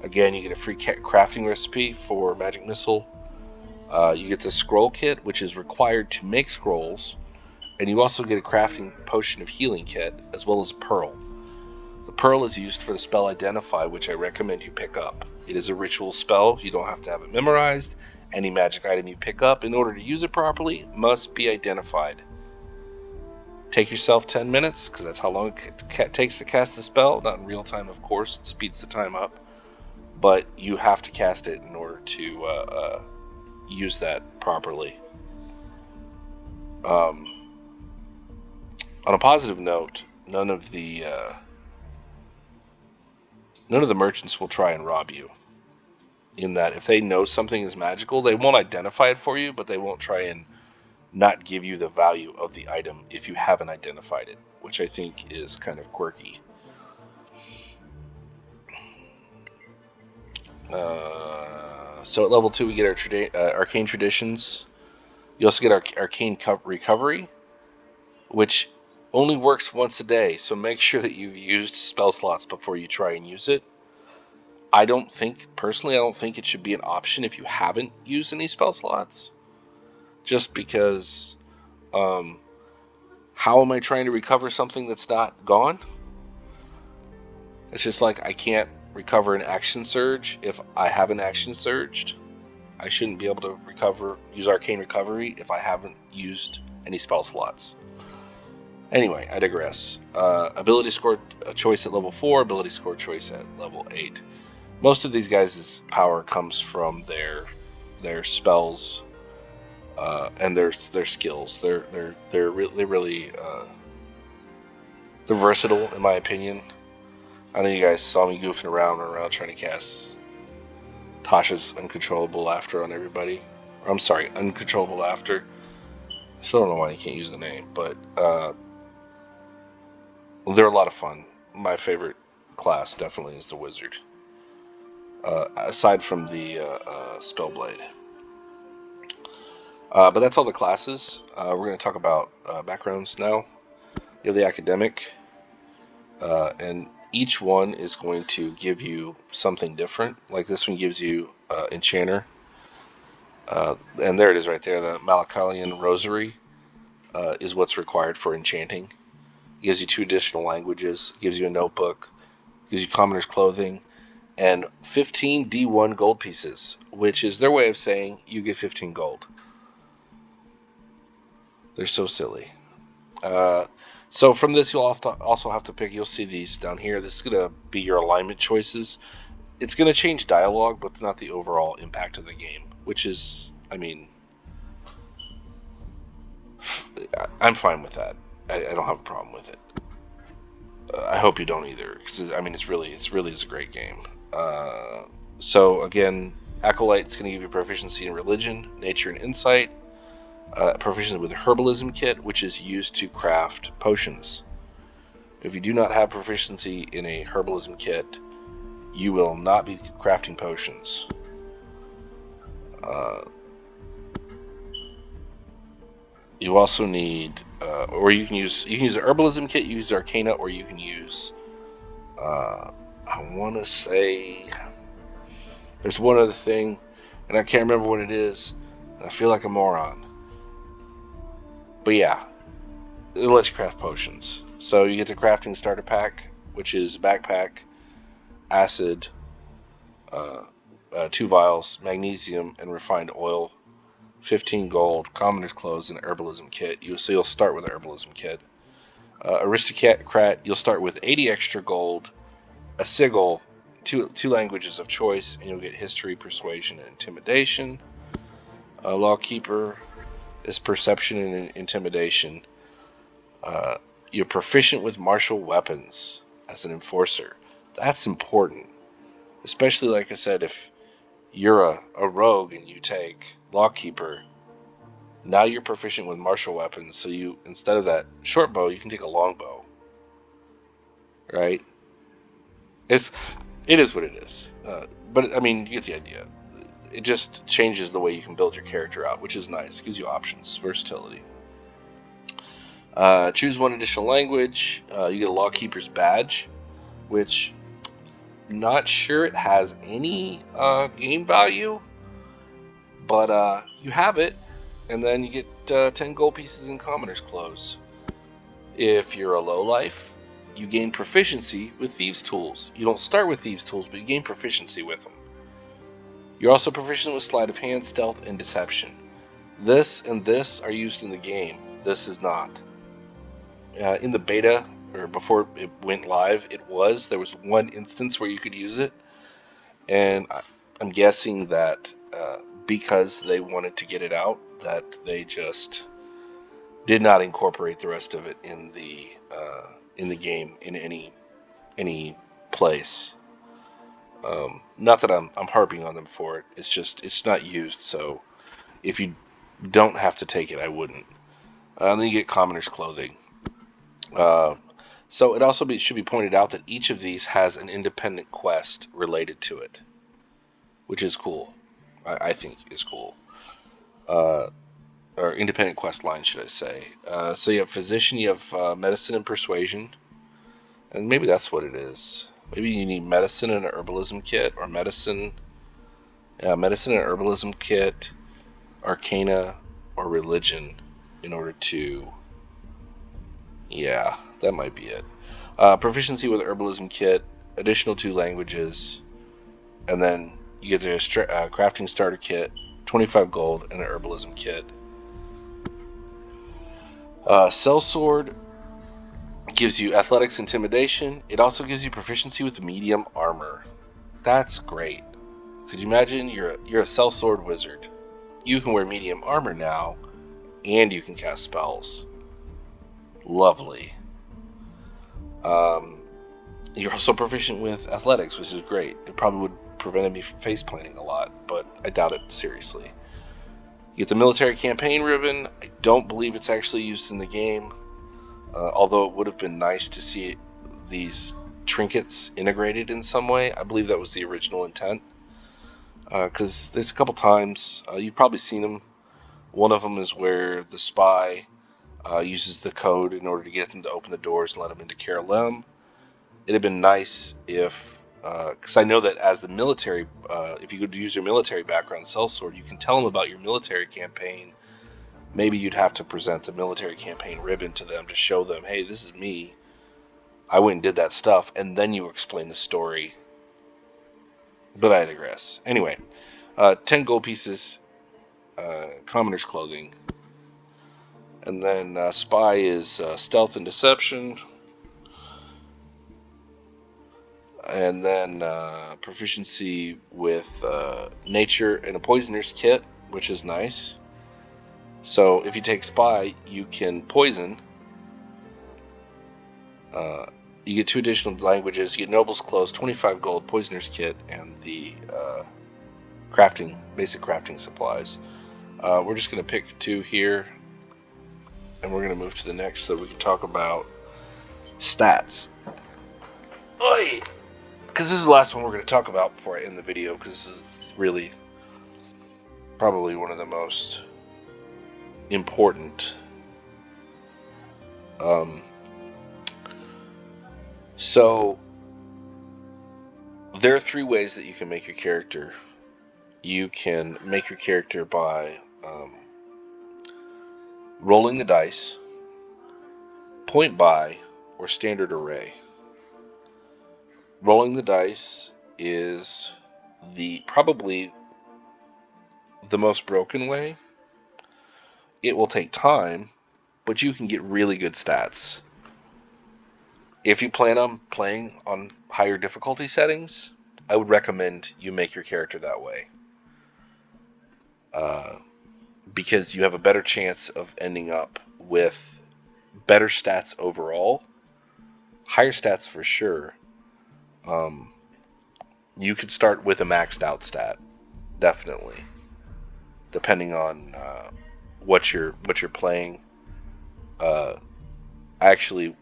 Again, you get a free crafting recipe for Magic Missile. You get the Scroll Kit, which is required to make scrolls. And you also get a crafting potion of healing kit, as well as a pearl. The pearl is used for the spell Identify, which I recommend you pick up. It is a ritual spell. You don't have to have it memorized. Any magic item you pick up, in order to use it properly, must be identified. Take yourself 10 minutes, because that's how long it takes to cast the spell. Not in real time, of course. It speeds the time up. But you have to cast it in order to use that properly. On a positive note, none of the merchants will try and rob you. In that, if they know something is magical, they won't identify it for you, but they won't try and not give you the value of the item if you haven't identified it, which I think is kind of quirky. So at level 2 we get our Arcane Traditions. You also get our Arcane Recovery, which only works once a day, so make sure that you've used spell slots before you try and use it. Personally, I don't think it should be an option if you haven't used any spell slots. Just because, how am I trying to recover something that's not gone? It's just like I can't recover an action surge if I haven't action surged. I shouldn't be able to use Arcane Recovery if I haven't used any spell slots. Anyway, I digress. Ability score choice at level 4, ability score choice at level 8. Most of these guys' power comes from their spells and their skills. They're really versatile, in my opinion. I know you guys saw me goofing around trying to cast Tasha's Uncontrollable Laughter on everybody. Or, I'm sorry, Uncontrollable Laughter. I still don't know why you can't use the name, but they're a lot of fun. My favorite class definitely is the Wizard. Aside from the Spellblade. But that's all the classes. We're going to talk about backgrounds now. You have the Academic, and each one is going to give you something different. Like this one gives you Enchanter. And there it is right there. The Malakalian Rosary is what's required for enchanting. It gives you 2 additional languages. It gives you a notebook. It gives you Commoner's Clothing. And 15 D1 gold pieces, which is their way of saying you get 15 gold. They're so silly. So from this, you'll also have to pick. You'll see these down here. This is going to be your alignment choices. It's going to change dialogue, but not the overall impact of the game, which is, I mean, I'm fine with that. I don't have a problem with it. I hope you don't either, because I mean, it's really is a great game. So again, Acolyte's going to give you proficiency in Religion, Nature, and Insight. Proficiency with Herbalism Kit, which is used to craft potions. If you do not have proficiency in a Herbalism Kit, you will not be crafting potions. You also need, or you can use the Herbalism Kit, use Arcana, or you can use, I want to say, there's one other thing, and I can't remember what it is, and I feel like a moron. But yeah, it lets you craft potions. So you get the Crafting Starter Pack, which is Backpack, Acid, 2 vials, Magnesium, and Refined Oil, 15 gold, Commoner's Clothes, and Herbalism Kit. So you'll start with the Herbalism Kit. Aristocrat, you'll start with 80 extra gold, a sigil, two languages of choice, and you'll get History, Persuasion, and Intimidation. Lawkeeper is Perception and Intimidation. You're proficient with martial weapons as an enforcer. That's important. Especially, like I said, if you're a rogue and you take Lawkeeper, Now you're proficient with martial weapons, so you, instead of that short bow, you can take a long bow. Right? It is what it is. But I mean, you get the idea. It just changes the way you can build your character out, which is nice. Gives you options, versatility. Choose one additional language. You get a Lawkeeper's badge, which not sure it has any game value, but you have it, and then you get 10 gold pieces in Commoner's Clothes. If you're a lowlife, you gain proficiency with Thieves' Tools. You don't start with Thieves' Tools, but you gain proficiency with them. You're also proficient with Sleight of Hand, Stealth, and Deception. This and this are used in the game. This is not. In the beta, or before it went live, there was one instance where you could use it, and I'm guessing that because they wanted to get it out, that they just did not incorporate the rest of it in the game in any place. Not that I'm harping on them for it. It's just it's not used. So if you don't have to take it, I wouldn't. And then you get Commoner's Clothing. So it also should be pointed out that each of these has an independent quest related to it, which is cool. I think is cool. Or independent quest line, should I say. So you have Physician, you have Medicine and Persuasion. And maybe that's what it is. Maybe you need Medicine and an Herbalism kit, or Medicine and Herbalism kit, Arcana, or Religion in order to... Yeah, that might be it. Proficiency with Herbalism kit, additional 2 languages, and then you get a crafting starter kit, 25 gold, and an Herbalism kit. Sellsword gives you athletics, intimidation. It also gives you proficiency with medium armor. That's great. Could you imagine you're a sellsword wizard? You can wear medium armor now, and you can cast spells. Lovely. You're also proficient with athletics, which is great. It probably would prevent me from face planting a lot, but I doubt it seriously. You get the military campaign ribbon. I don't believe it's actually used in the game, although it would have been nice to see these trinkets integrated in some way. I believe that was the original intent, because there's a couple times, you've probably seen them. One of them is where the spy uses the code in order to get them to open the doors and let them into Carolem. It'd have been nice if, because I know that as the military, if you could use your military background, Sellsword, you can tell them about your military campaign. Maybe you'd have to present the military campaign ribbon to them to show them, hey, this is me. I went and did that stuff, and then you explain the story. But I digress. Anyway, 10 gold pieces, Commoner's Clothing. And then Spy is Stealth and Deception. And then proficiency with Nature and a Poisoner's Kit, which is nice. So if you take Spy, you can poison. You get 2 additional languages. You get Noble's Clothes, 25 gold, Poisoner's Kit, and the basic crafting supplies. We're just going to pick 2 here, and we're going to move to the next so we can talk about stats. Oi! Because this is the last one we're going to talk about before I end the video, because this is really probably one of the most important. So there are 3 ways that you can make your character. You can make your character by rolling the dice, point buy, or standard array. Rolling the dice is probably the most broken way. It will take time, but you can get really good stats. If you plan on playing on higher difficulty settings, I would recommend you make your character that way. Because you have a better chance of ending up with better stats overall. Higher stats for sure. You could start with a maxed out stat, definitely, depending on what you're playing. I actually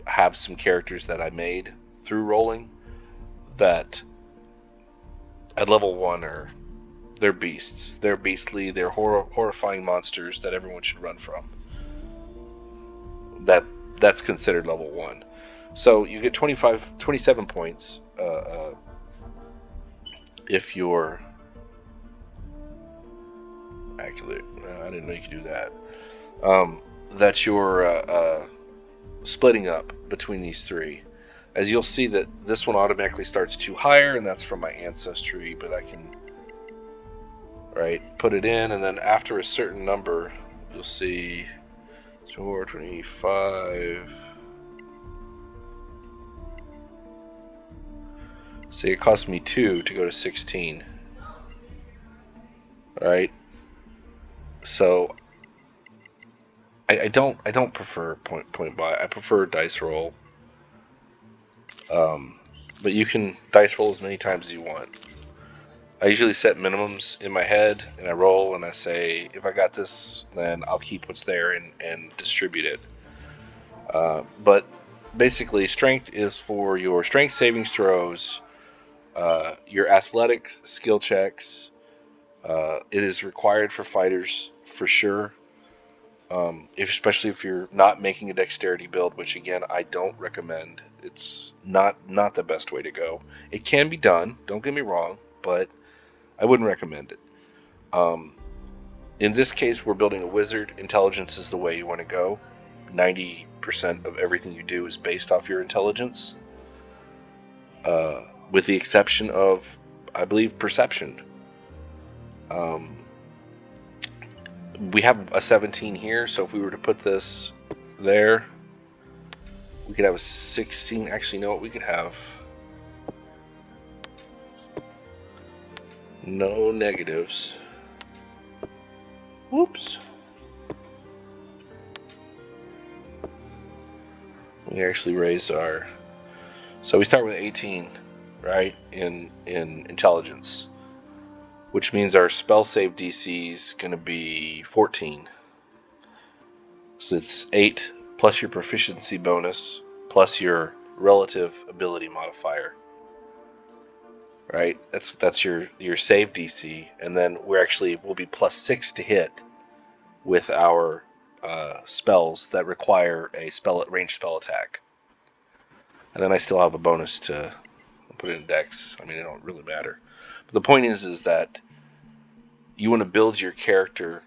have some characters that I made through rolling that at level 1 they're beasts. They're beastly. They're horrifying monsters that everyone should run from. That's considered level 1. So you get 27 points if you're accurate. I didn't know you could do that. That you're splitting up between these 3. As you'll see that this one automatically starts 2 higher, and that's from my ancestry, but I can put it in, and then after a certain number, you'll see 4, 25. See, it cost me 2 to go to 16. Right? So I don't prefer point buy. I prefer dice roll. But you can dice roll as many times as you want. I usually set minimums in my head, and I roll, and I say, if I got this, then I'll keep what's there and distribute it. But basically, strength is for your strength savings throws, your athletic skill checks. It is required for fighters, for sure. Especially if you're not making a dexterity build, which again I don't recommend. It's not the best way to go. It can be done, don't get me wrong, but I wouldn't recommend it. In this case, we're building a wizard. Intelligence is the way you want to go. 90% of everything you do is based off your intelligence, with the exception of, I believe, perception. We have a 17 here, so if we were to put this there, we could have a 16. Actually, you know what? We could have no negatives. Whoops. We actually raise our... So we start with 18, right, in intelligence, which means our spell save DC is going to be 14. So it's 8 plus your proficiency bonus plus your relative ability modifier. Right? That's your save DC, and then we'll be plus 6 to hit with our spells that require a ranged spell attack. And then I still have a bonus to put it in Dex. I mean, it don't really matter. But the point is that you want to build your character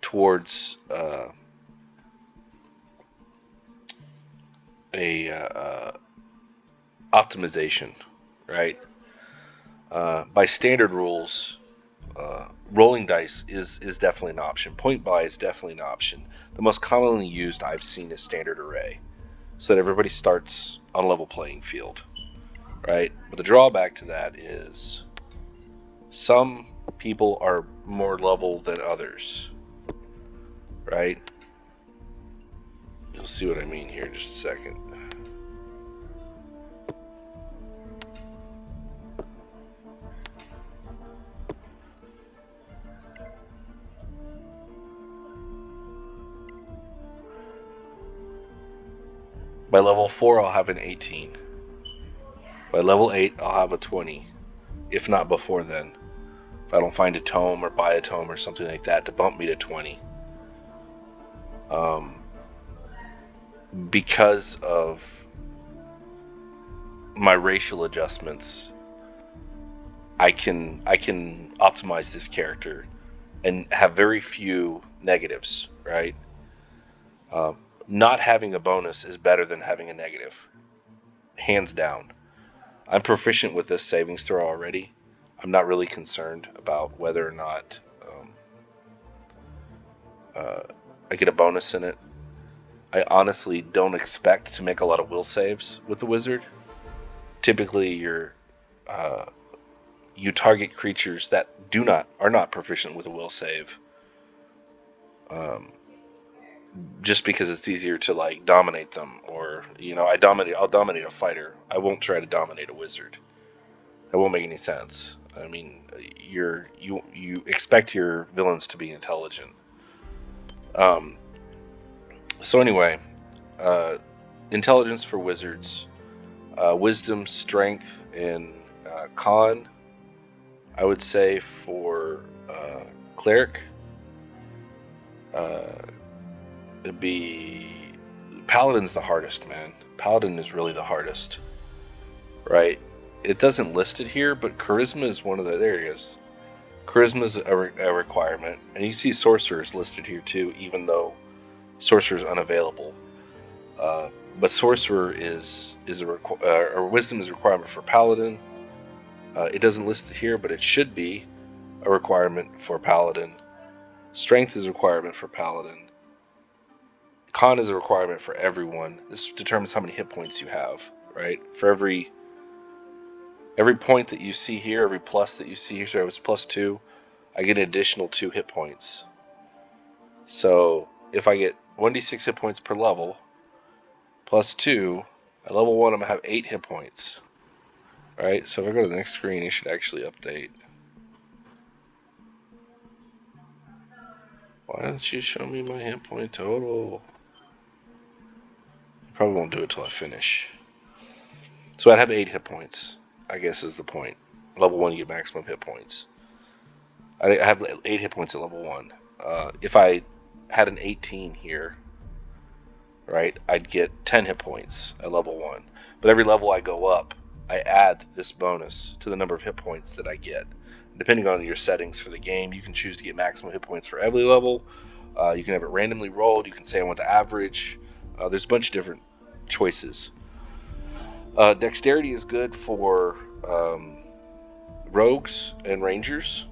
towards optimization, right? By standard rules, rolling dice is definitely an option. Point buy is definitely an option. The most commonly used I've seen is standard array, so that everybody starts on a level playing field, right? But the drawback to that is some people are more level than others, right? You'll see what I mean here in just a second. By level 4, I'll have an 18. By level 8, I'll have a 20, if not before then. If I don't find a tome or buy a tome or something like that to bump me to 20. Because of my racial adjustments, I can optimize this character and have very few negatives, right? Not having a bonus is better than having a negative, hands down. I'm proficient with this savings throw already. I'm not really concerned about whether or not I get a bonus in it. I honestly don't expect to make a lot of will saves with the wizard. Typically, you target creatures that are not proficient with a will save, just because it's easier to dominate them, or I'll dominate a fighter. I won't try to dominate a wizard. That won't make any sense. I mean, you expect your villains to be intelligent. So anyway, intelligence for wizards, wisdom, strength, and con. I would say for cleric, it'd be paladin's the hardest, man. Paladin is really the hardest, right? It doesn't list it here, but charisma is one of the. There it is. Charisma is a requirement, and you see sorcerers listed here too, even though sorcerer is unavailable. But sorcerer is a or wisdom is a requirement for paladin. It doesn't list it here, but it should be a requirement for paladin. Strength is a requirement for paladin. Con is a requirement for everyone. This determines how many hit points you have, right? For every point that you see here, every plus that you see here, so it was +2, I get an additional 2 hit points. So if I get 1d6 hit points per level, +2, at level 1 I'm going to have 8 hit points. Right, so if I go to the next screen, it should actually update. Why don't you show me my hit point total? You probably won't do it till I finish. So I'd have 8 hit points, I guess is the point. Level 1 you get maximum hit points. I have 8 hit points at level 1. If I had an 18 here, right, I'd get 10 hit points at level 1. But every level I go up, I add this bonus to the number of hit points that I get. Depending on your settings for the game, you can choose to get maximum hit points for every level. You can have it randomly rolled. You can say I want the average. There's a bunch of different choices. Dexterity is good for rogues and rangers.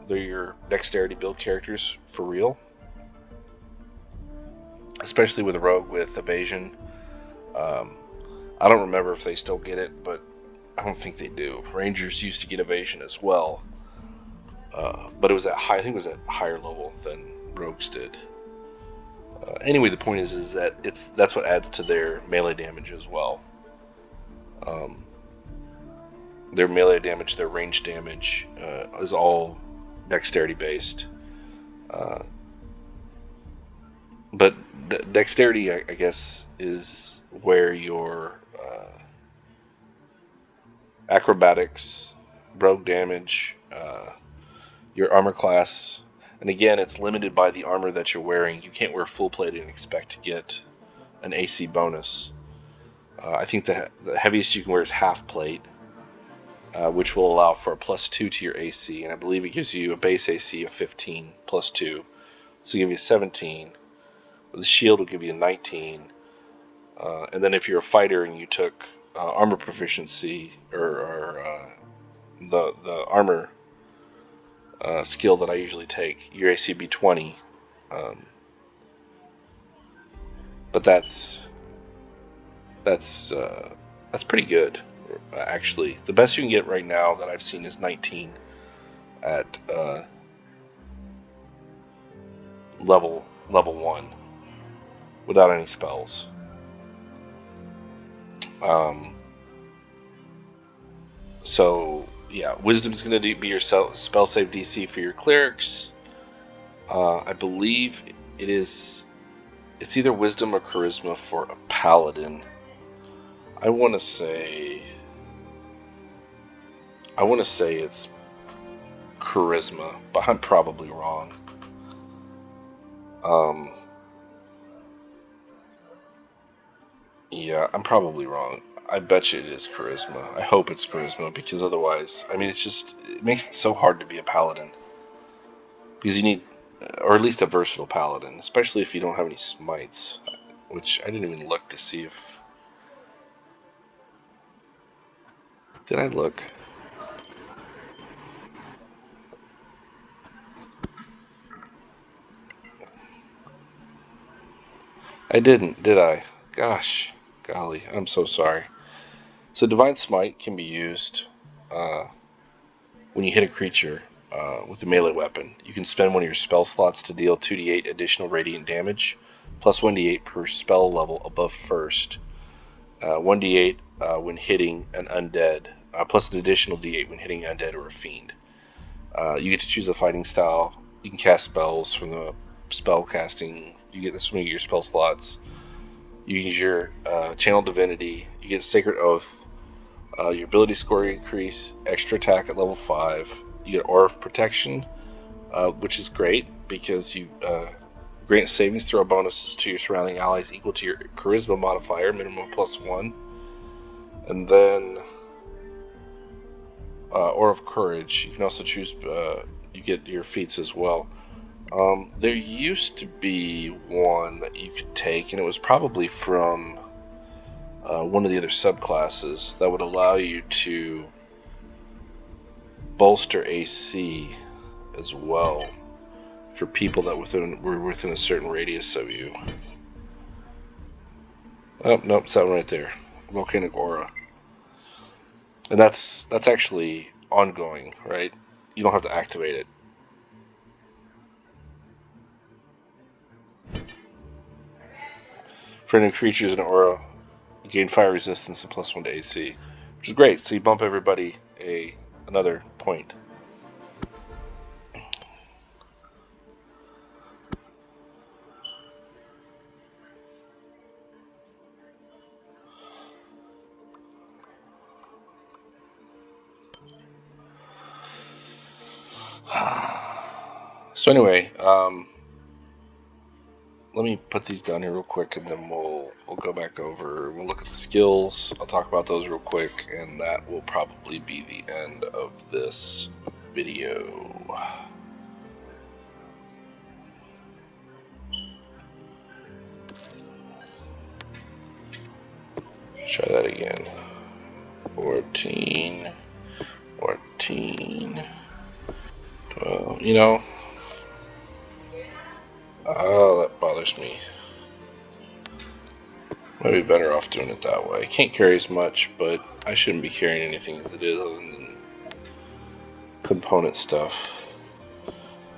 They're your dexterity build characters for real. Especially with a rogue with evasion. I don't remember if they still get it, but I don't think they do. Rangers used to get evasion as well, but it was at high. I think it was at higher level than rogues did. Anyway, the point is that that's what adds to their melee damage as well. Their melee damage, their range damage is all dexterity based. But dexterity, I guess, is where your acrobatics, rogue damage, your armor class, and again, it's limited by the armor that you're wearing. You can't wear full plate and expect to get an AC bonus. I think the heaviest you can wear is half plate, which will allow for a +2 to your AC, and I believe it gives you a base AC of 15 +2, so give you 17. The shield will give you a 19, and then if you're a fighter and you took armor proficiency or the armor skill that I usually take, your AC would be 20. But that's pretty good, actually. The best you can get right now that I've seen is 19 at level 1 without any spells. So yeah, wisdom's going to be your spell save DC for your clerics. I believe it's either wisdom or charisma for a paladin. I want to say it's charisma, but I'm probably wrong. Yeah, I'm probably wrong. I bet you it is charisma. I hope it's charisma, because otherwise, I mean, it makes it so hard to be a paladin. Because you need, or at least a versatile paladin, especially if you don't have any smites, which I didn't even look to see if... Did I look? I didn't, did I? Gosh, golly, I'm so sorry. So Divine Smite can be used when you hit a creature with a melee weapon. You can spend one of your spell slots to deal 2d8 additional radiant damage, plus 1d8 per spell level above first. 1d8 when hitting an undead plus an additional D8 when hitting an undead or a fiend. You get to choose a fighting style. You can cast spells from the spell casting. You get this when you get your spell slots. You use your Channel Divinity. You get Sacred Oath. Your ability score increase. Extra attack at level 5. You get Aura of Protection, which is great because you grant savings throw bonuses to your surrounding allies equal to your Charisma modifier, minimum +1. And then Aura of Courage. You can also choose, you get your feats as well. There used to be one that you could take, and it was probably from one of the other subclasses that would allow you to bolster AC as well for people that were within a certain radius of you. Oh, nope, it's that one right there. Volcanic Aura. And that's actually ongoing, right? You don't have to activate it. For any creatures in Aura, you gain fire resistance and +1 to AC, which is great. So you bump everybody another point. So anyway, let me put these down here real quick, and then we'll go back over. We'll look at the skills. I'll talk about those real quick, and that will probably be the end of this video. Try that again. 14, 12. You know, that bothers me. Might be better off doing it that way. Can't carry as much, but I shouldn't be carrying anything as it is other than component stuff.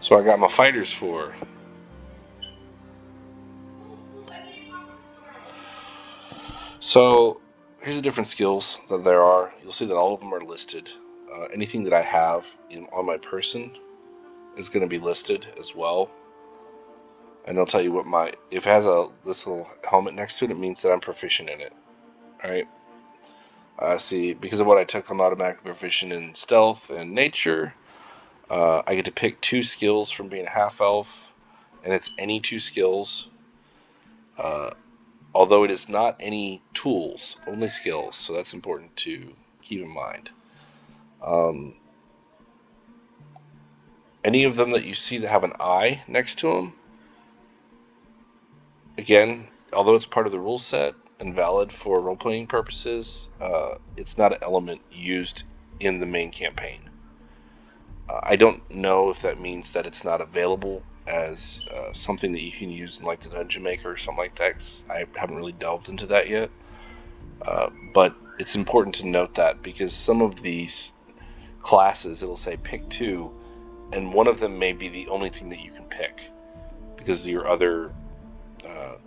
So I got my fighters for. So here's the different skills that there are. You'll see that all of them are listed. Anything that I have on my person is going to be listed as well. And I'll tell you what if it has this little helmet next to it, it means that I'm proficient in it. Alright? See, because of what I took, I'm automatically proficient in stealth and nature. I get to pick 2 skills from being a half-elf, and it's any 2 skills. Although it is not any tools, only skills, so that's important to keep in mind. Any of them that you see that have an I next to them, again, although it's part of the rule set and valid for role-playing purposes, it's not an element used in the main campaign. I don't know if that means that it's not available as something that you can use in like the Dungeon Maker or something like that, 'cause I haven't really delved into that yet. But it's important to note that, because some of these classes, it'll say pick 2, and one of them may be the only thing that you can pick, because your other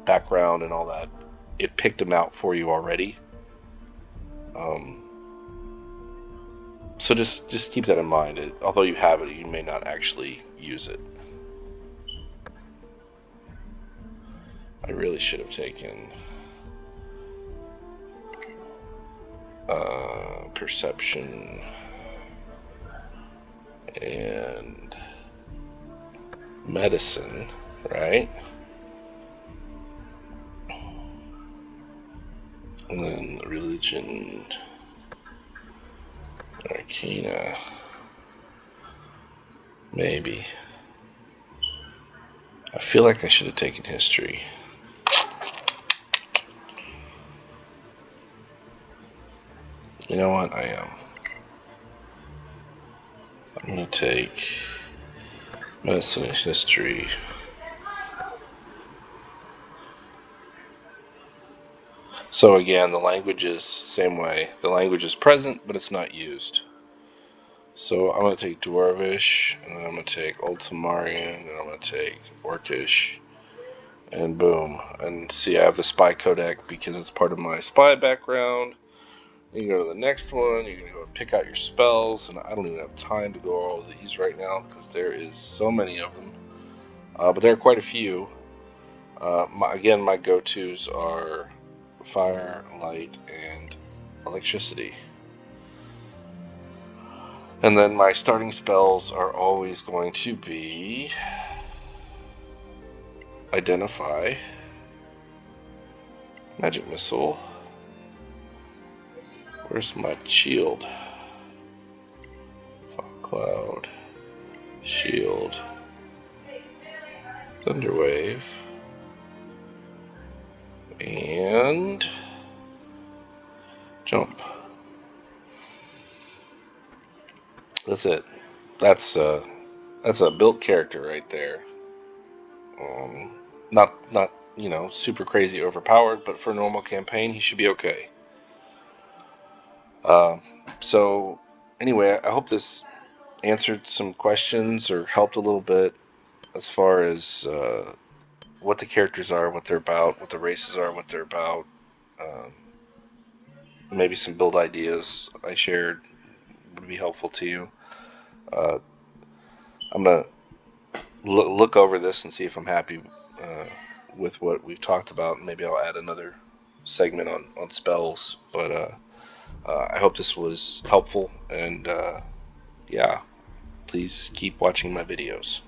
background and all that, it picked them out for you already. So just keep that in mind. Although you have it, you may not actually use it. I really should have taken perception and medicine, right? And then religion, arcana, maybe. I feel like I should have taken history. You know what? I am. I'm going to take medicine and history. So again, the language is same way. The language is present, but it's not used. So I'm going to take Dwarvish, and then I'm going to take Ultimarian, and I'm going to take Orcish, and boom. And see, I have the Spy Codec because it's part of my spy background. You can go to the next one. You're gonna go pick out your spells, and I don't even have time to go all of these right now because there is so many of them. But there are quite a few. Again, my go-tos are fire, light, and electricity. And then my starting spells are always going to be Identify, Magic Missile. Where's my shield? Fog Cloud, Shield, Thunderwave, and Jump. That's it. That's a built character right there. Not super crazy overpowered, but for a normal campaign, he should be okay. So anyway, I hope this answered some questions or helped a little bit as far as what the characters are, what they're about, what the races are, what they're about. Maybe some build ideas I shared would be helpful to you. I'm gonna look over this and see if I'm happy with what we've talked about. Maybe I'll add another segment on spells. But I hope this was helpful, and yeah, please keep watching my videos.